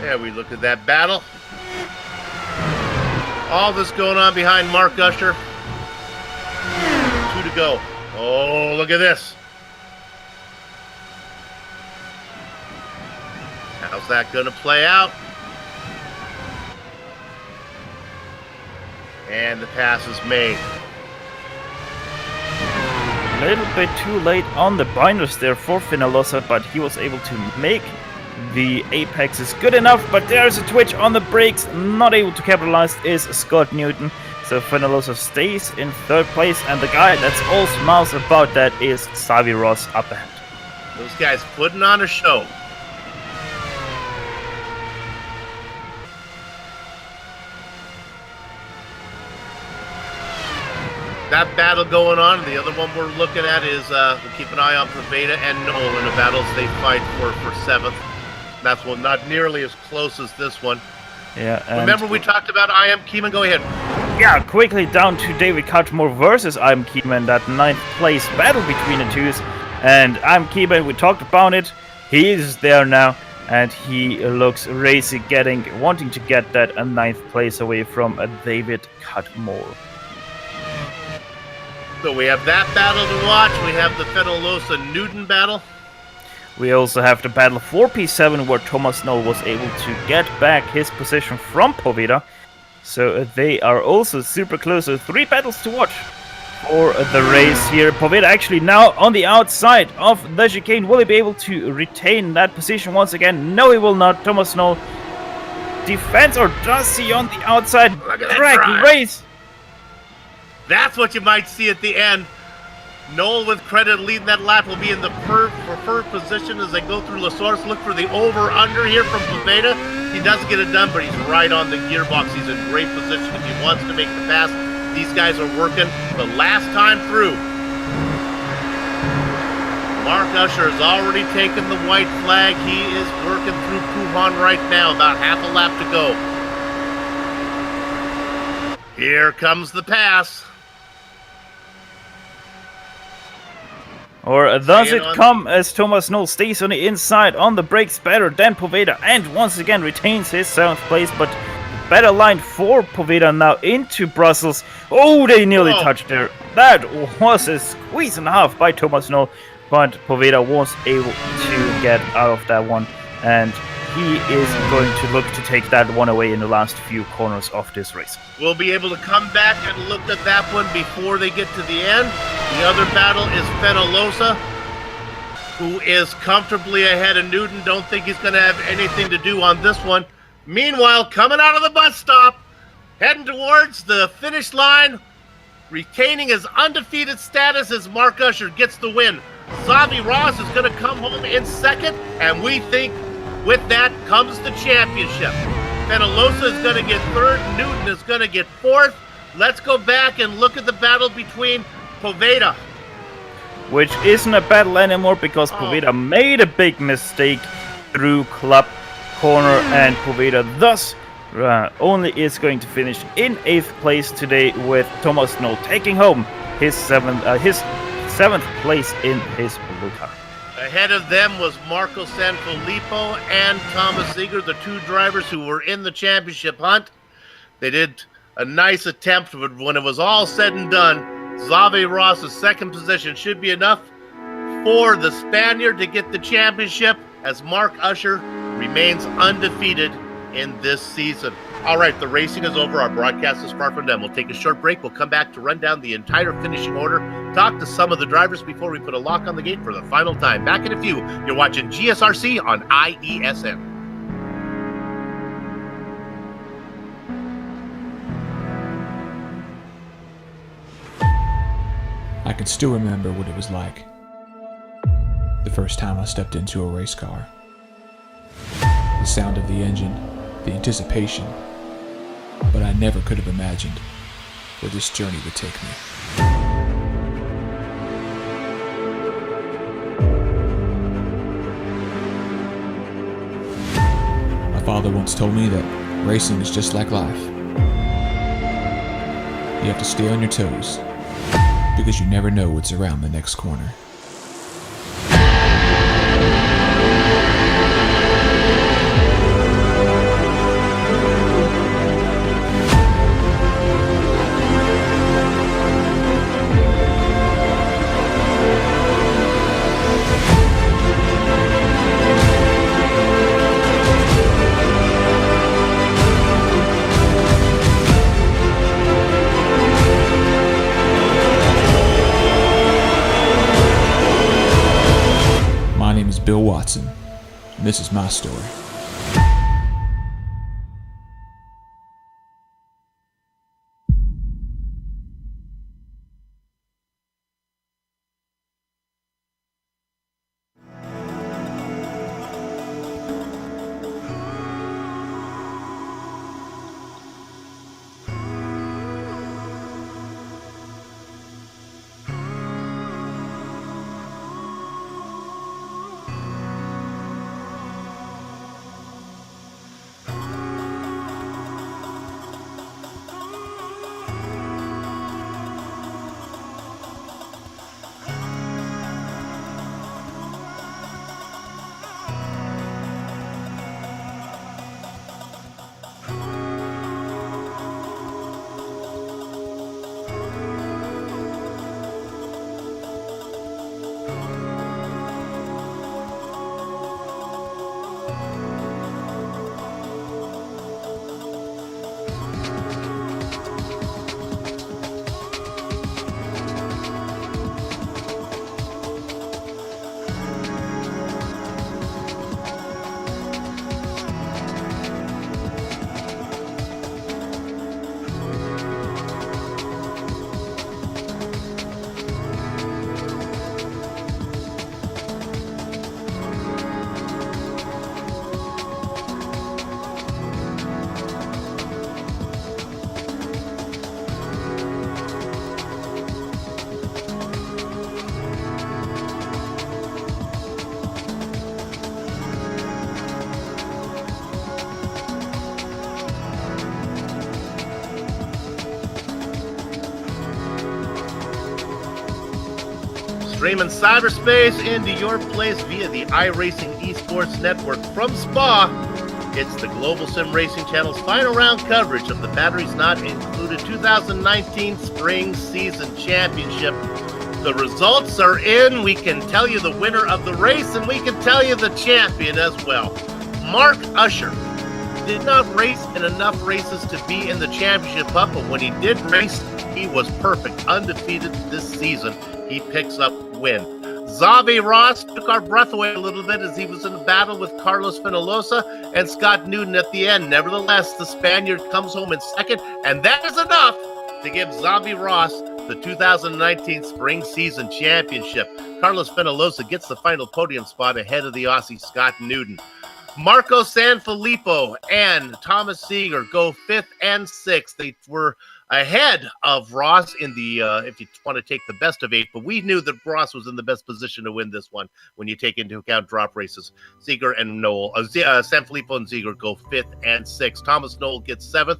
Yeah, we look at that battle. All this going on behind Mark Usher. 2 to go. Oh, look at this. How's that going to play out? And the pass is made. A little bit too late on the binders there for Fenolosa, but he was able to make the apex is good enough. But there's a twitch on the brakes. Not able to capitalize is Scott Newton. So Fenolosa stays in 3rd place, and the guy that's all smiles about that is Xavi Ross up ahead. Those guys putting on a show. That battle going on, and the other one we're looking at is we'll keep an eye on Pavetta and Noel in a battle as they fight for 7th. That's one not nearly as close as this one. Yeah. And Remember we talked about I Am Keeman? Go ahead. yeah, quickly down to David Cutmore versus I'm Keeman, that 9th place battle between the twos. And I'm Keeman, we talked about it. He is there now, and he looks racy, wanting to get that 9th place away from David Cutmore. So we have that battle to watch. We have the Fenolosa-Newton battle. We also have the battle for P7, where Thomas Knoll was able to get back his position from Poveda. So they are also super close. So 3 battles to watch for the race here. Poveda actually now on the outside of the chicane. Will he be able to retain that position once again? No, he will not. Thomas Knoll defends, or does he on the outside? Look at that Drag drive. race. That's what you might see at the end. Noel with credit leading that lap will be in the preferred position as they go through La Source. Look for the over-under here from Poveda. He doesn't get it done, but he's right on the gearbox. He's in great position if he wants to make the pass. These guys are working the last time through. Mark Usher has already taken the white flag. He is working through Puhan right now, about half a lap to go. Here comes the pass. Or does Staying it on- come as Thomas Knoll stays on the inside on the brakes better than Poveda and once again retains his 7th place, but better line for Poveda now into Brussels. Oh, they nearly Oh. touched there. That was a squeeze and a half by Thomas Knoll, but Poveda was able to get out of that one, and he is going to look to take that one away in the last few corners of this race. We'll be able to come back and look at that one before they get to the end. The other battle is Fenolosa, who is comfortably ahead of Newton. Don't think he's going to have anything to do on this one. Meanwhile, coming out of the bus stop, heading towards the finish line, retaining his undefeated status as Mark Usher gets the win. Xavi Ross is going to come home in second, and we think with that comes the championship. Fenolosa is going to get third. Newton is going to get fourth. Let's go back and look at the battle between Poveda. Which isn't a battle anymore because Poveda made a big mistake through Club Corner, and Poveda thus only is going to finish in 8th place today, with Thomas Knoll taking home his 7th place in his blue car. Ahead of them was Marco Sanfilippo and Thomas Seeger, the 2 drivers who were in the championship hunt. They did a nice attempt, but when it was all said and done, Xavi Ross's 2nd position should be enough for the Spaniard to get the championship, as Mark Usher remains undefeated in this season. All right, the racing is over. Our broadcast is far from done. We'll take a short break. We'll come back to run down the entire finishing order, talk to some of the drivers before we put a lock on the gate for the final time. Back in a few. You're watching GSRC on IESN. I can still remember what it was like the first time I stepped into a race car. The sound of the engine, the anticipation, but I never could have imagined where this journey would take me. My father once told me that racing is just like life. You have to stay on your toes, because you never know what's around the next corner. My name is Bill Watson, and this is my story. Streaming cyberspace into your place via the iRacing Esports Network from Spa. It's the Global Sim Racing Channel's final round coverage of the Batteries Not Included 2019 Spring Season Championship. The results are in. We can tell you the winner of the race, and we can tell you the champion as well. Mark Usher did not race in enough races to be in the championship up, but when he did race, he was perfect, undefeated this season. He picks up win. Xavi Ross took our breath away a little bit as he was in a battle with Carlos Fenolosa and Scott Newton at the end. Nevertheless, the Spaniard comes home in second, and that is enough to give Xavi Ross the 2019 Spring Season Championship. Carlos Fenolosa gets the final podium spot ahead of the Aussie Scott Newton. Marco Sanfilippo and Thomas Seeger go 5th and 6th. They were ahead of Ross in the, if you want to take the best of 8, but we knew that Ross was in the best position to win this one when you take into account drop races. Seeger and Sanfilippo and Seeger go 5th and 6th. Thomas Noel gets 7th.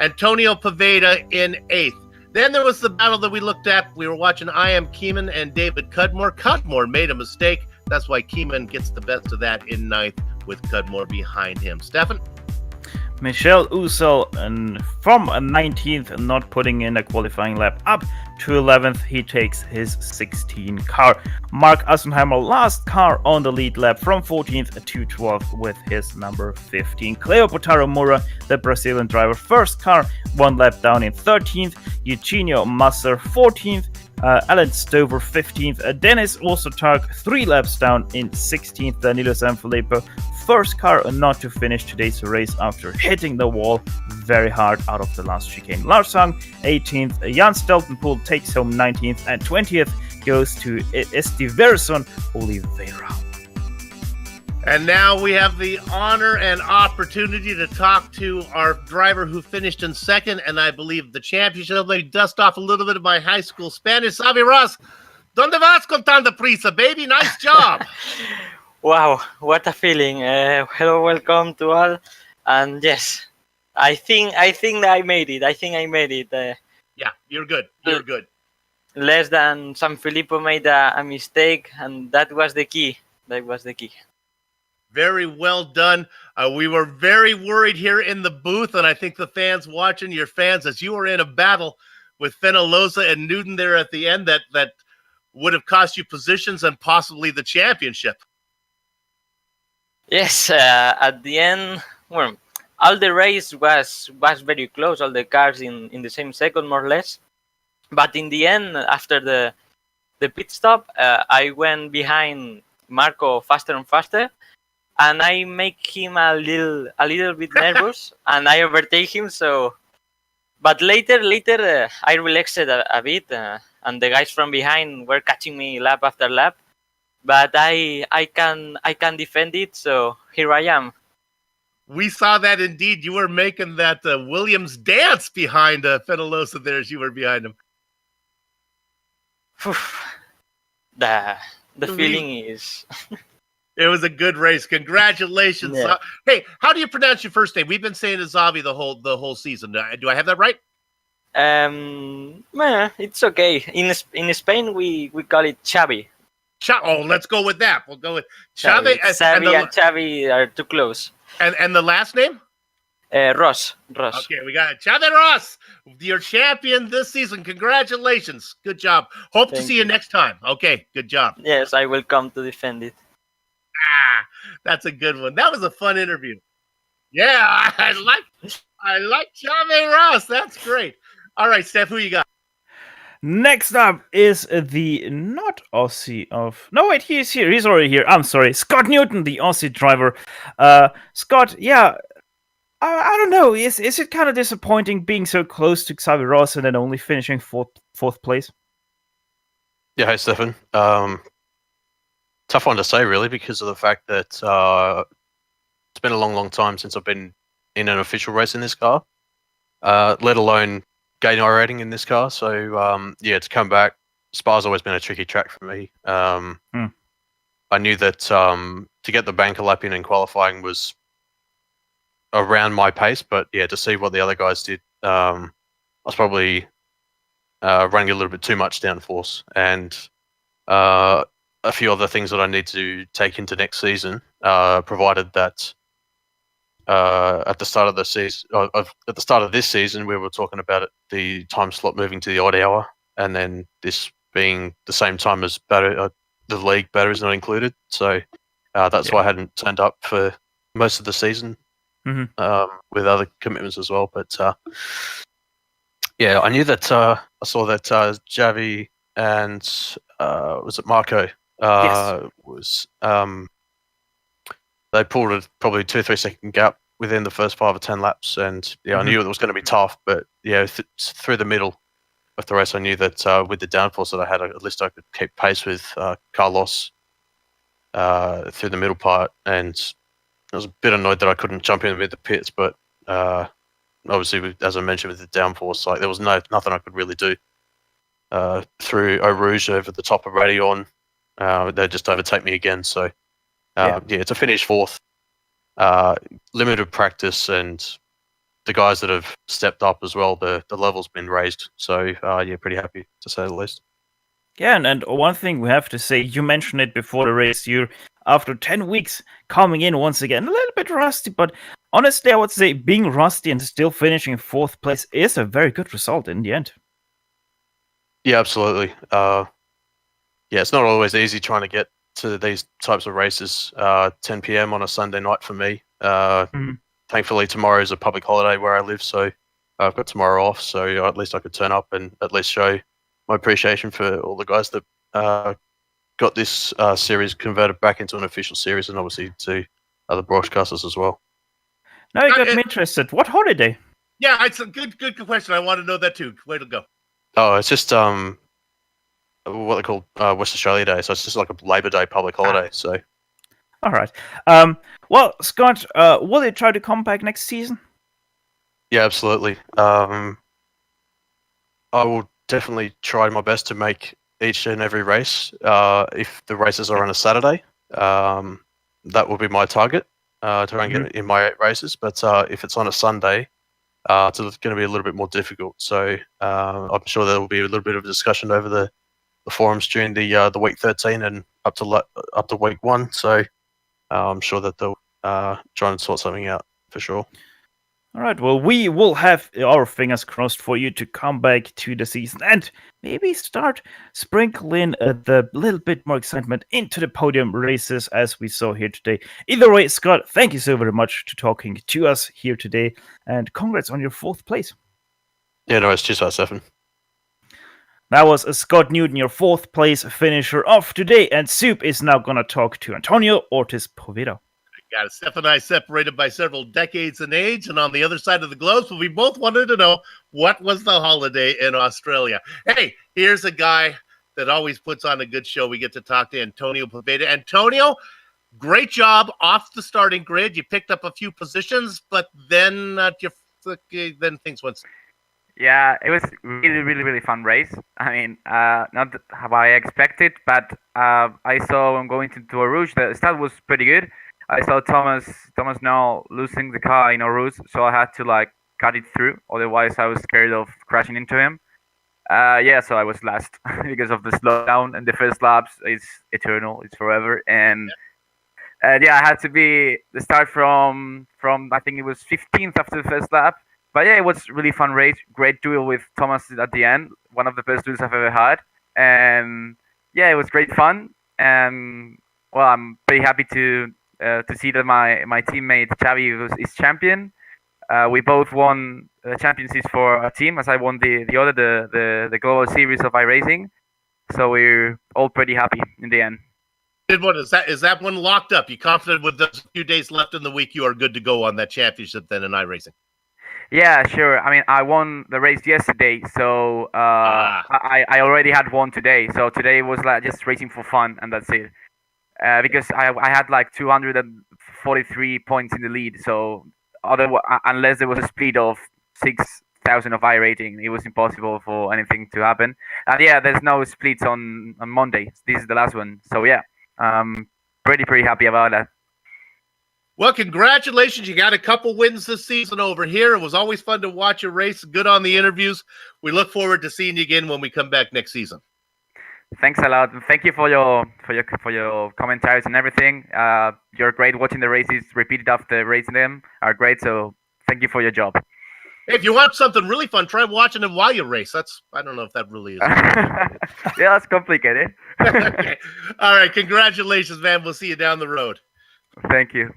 Antonio Poveda in 8th. Then there was the battle that we looked at. We were watching I.M. Keeman and David Cudmore. Cudmore made a mistake. That's why Keeman gets the best of that in 9th with Cudmore behind him. Stefan? Michel Ussel from 19th, not putting in a qualifying lap, up to 11th. He takes his 16 car. Mark Assenheimer, last car on the lead lap, from 14th to 12th with his number 15. Cleo Potaro Moura, the Brazilian driver, first car, 1 lap down in 13th. Eugenio Masser, 14th. Alan Stover, 15th. Dennis Ossotark, 3 laps down in 16th. Danilo Sanfilippo, first car not to finish today's race after hitting the wall very hard out of the last chicane. Lars Hang, 18th. Jan Steltenpool takes home 19th, and 20th goes to Estiverson Oliveira. And now we have the honor and opportunity to talk to our driver who finished in second, and I believe the championship. Let me dust off a little bit of my high school Spanish. Xavi Ross, ¿dónde vas con tanta prisa, baby? Nice job. Wow, what a feeling. Hello, welcome to all. And yes, I think I made it. Yeah, you're good. You're good. Less than Sanfilippo made a mistake, and that was the key. Very well done. We were very worried here in the booth, and I think the fans watching, your fans, as you were in a battle with Fenolosa and Newton there at the end, that would have cost you positions and possibly the championship. Yes, at the end, well, all the race was very close. All the cars in the same second, more or less. But in the end, after the pit stop, I went behind Marco faster and faster. And I make him a little bit nervous, and I overtake him. So, but later, I relaxed a bit, and the guys from behind were catching me lap after lap. But I can defend it. So here I am. We saw that indeed. You were making that Williams dance behind Fenolosa there as you were behind him. The feeling is. It was a good race. Congratulations. Yeah. Hey, how do you pronounce your first name? We've been saying Xavi the whole season. Do I have that right? It's okay. In Spain, we call it Xavi. Oh, let's go with that. We'll go with Xavi. Xavi and Xavi are too close. And the last name? Ross. Okay, we got Xavi Ross, your champion this season. Congratulations. Good job. Hope to see you next time. Okay, good job. Yes, I will come to defend it. That's a good one. That was a fun interview. Yeah, I like Xavi Ross. That's great. All right, Steph, who you got? Next up is the not Aussie of... No, wait, he's here. He's already here. I'm sorry. Scott Newton, the Aussie driver. Scott, yeah, I don't know. Is it kind of disappointing being so close to Xavi Ross and then only finishing fourth place? Yeah, hi, Stefan. Tough one to say, really, because of the fact that it's been a long time since I've been in an official race in this car, let alone gain iRating in this car. So, to come back, Spa's always been a tricky track for me. I knew that to get the banker lap in qualifying was around my pace, but yeah, to see what the other guys did, I was probably running a little bit too much downforce, and a few other things that I need to take into next season, provided that at the start of the season, at the start of this season, we were talking about it, the time slot moving to the odd hour, and then this being the same time as the league batteries not included. So that's why I hadn't turned up for most of the season, with other commitments as well. But yeah, I knew that I saw that Javi and was it Marco? Was they pulled a probably 2-3 second gap within the first 5 or 10 laps, and I knew it was going to be tough. But through the middle of the race, I knew that with the downforce that I had, at least I could keep pace with Carlos through the middle part. And I was a bit annoyed that I couldn't jump in with the pits, but obviously, as I mentioned, with the downforce, like there was nothing I could really do through Eau Rouge over the top of Radion. They'd just overtake me again. So to finish fourth, limited practice, and the guys that have stepped up as well, the level's been raised. So pretty happy to say the least. Yeah, and one thing we have to say, you mentioned it before the race, you're after 10 weeks coming in once again, a little bit rusty, but honestly, I would say being rusty and still finishing in fourth place is a very good result in the end. Yeah, absolutely. It's not always easy trying to get to these types of races 10 p.m. on a Sunday night for me. Thankfully, tomorrow is a public holiday where I live, so I've got tomorrow off, so at least I could turn up and at least show my appreciation for all the guys that got this series converted back into an official series, and obviously to other broadcasters as well. Now you got me interested. What holiday? Yeah, it's a good question. I want to know that too. Way to go. Oh, it's just what they call West Australia Day, so it's just like a Labor Day public holiday. So, all right. Well, Scott, will they try to come back next season? Yeah, absolutely. I will definitely try my best to make each and every race. If the races are on a Saturday, that will be my target. Try and get it in my 8 races. But if it's on a Sunday, it's going to be a little bit more difficult. So I'm sure there will be a little bit of a discussion over the forums during the week 13 and up to week 1. So I'm sure that they'll try and sort something out for sure. All right, well, we will have our fingers crossed for you to come back to the season and maybe start sprinkling the little bit more excitement into the podium races as we saw here today. Either way, Scott, thank you so very much for talking to us here today, and congrats on your 4th place. Yeah, no, it's just us, Stefan. That was Scott Newton, your 4th place finisher of today, and Soup is now going to talk to Antonio Ortiz Poveda. Got it. Steph and I separated by several decades in age and on the other side of the globe, but we both wanted to know what was the holiday in Australia. Hey, here's a guy that always puts on a good show. We get to talk to Antonio Poveda. Antonio, great job off the starting grid. You picked up a few positions, but then then things went. Yeah, it was really fun race. I mean, not how I expected, but I saw when going to Eau Rouge, the start was pretty good. I saw Thomas now losing the car in Eau Rouge, so I had to cut it through. Otherwise, I was scared of crashing into him. So I was last because of the slowdown, and the first laps is eternal, it's forever. And I had to be the start from I think it was 15th after the first lap. But yeah, it was really fun race. Great duel with Thomas at the end, one of the best duels I've ever had. And yeah, it was great fun. And well, I'm pretty happy to see that my teammate Xavi is champion. We both won championships for our team, as I won the other global series of iRacing. So we're all pretty happy in the end. Is that one locked up? You confident with the few days left in the week you are good to go on that championship then in iRacing? Yeah, sure. I mean, I won the race yesterday, so I already had one today. So today was just racing for fun, and that's it. Because I had 243 points in the lead, so unless there was a split of 6,000 of iRating, it was impossible for anything to happen. And yeah, there's no splits on Monday. This is the last one, so yeah, pretty happy about that. Well, congratulations. You got a couple wins this season over here. It was always fun to watch a race. Good on the interviews. We look forward to seeing you again when we come back next season. Thanks a lot. And thank you for your commentaries and everything. You're great watching the races repeated after racing them are great. So thank you for your job. If you want something really fun, try watching them while you race. I don't know if that really is. Yeah, that's complicated. Okay. All right. Congratulations, man. We'll see you down the road. Thank you.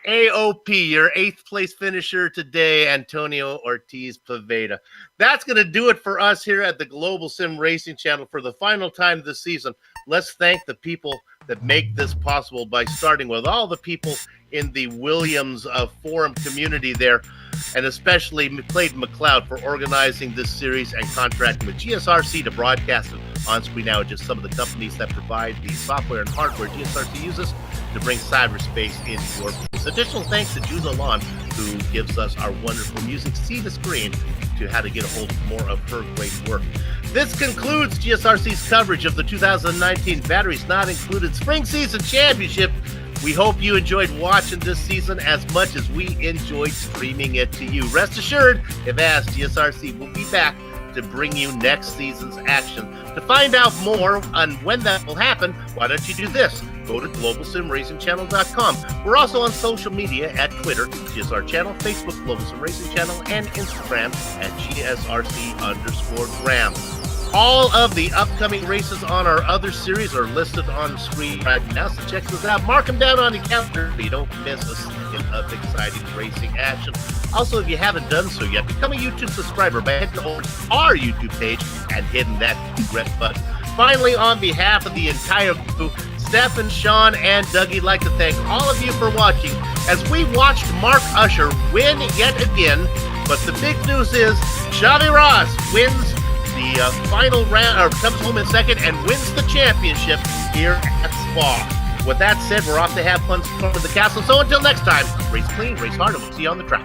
AOP, your 8th place finisher today, Antonio Ortiz Poveda. That's going to do it for us here at the Global Sim Racing Channel for the final time this season. Let's thank the people that make this possible by starting with all the people in the Williams forum community there, and especially Clayton McLeod for organizing this series and contracting with GSRC to broadcast it on screen now. Just some of the companies that provide the software and hardware GSRC uses to bring cyberspace into your place. Additional thanks to Juzo Lon, who gives us our wonderful music, see the screen, to how to get a hold of more of her great work. This concludes GSRC's coverage of the 2019 Batteries Not Included Spring Season Championship. We hope you enjoyed watching this season as much as we enjoyed streaming it to you. Rest assured, if asked, GSRC will be back to bring you next season's action. To find out more on when that will happen, why don't you do this? Go to globalsimracingchannel.com. We're also on social media at Twitter, GSR Channel, Facebook, Global Sim Racing Channel, and Instagram at GSRC_Gram. All of the upcoming races on our other series are listed on the screen right now, so check those out. Mark them down on the calendar so you don't miss a second of exciting racing action. Also, if you haven't done so yet, become a YouTube subscriber by heading over to our YouTube page and hitting that red button. Finally, on behalf of the entire crew, Stefan, Sean, and Dougie, like to thank all of you for watching as we watched Mark Usher win yet again. But the big news is Xavi Ross wins the final round, or comes home in second and wins the championship here at Spa. With that said, we're off to have fun storming the castle. So until next time, race clean, race hard, and we'll see you on the track.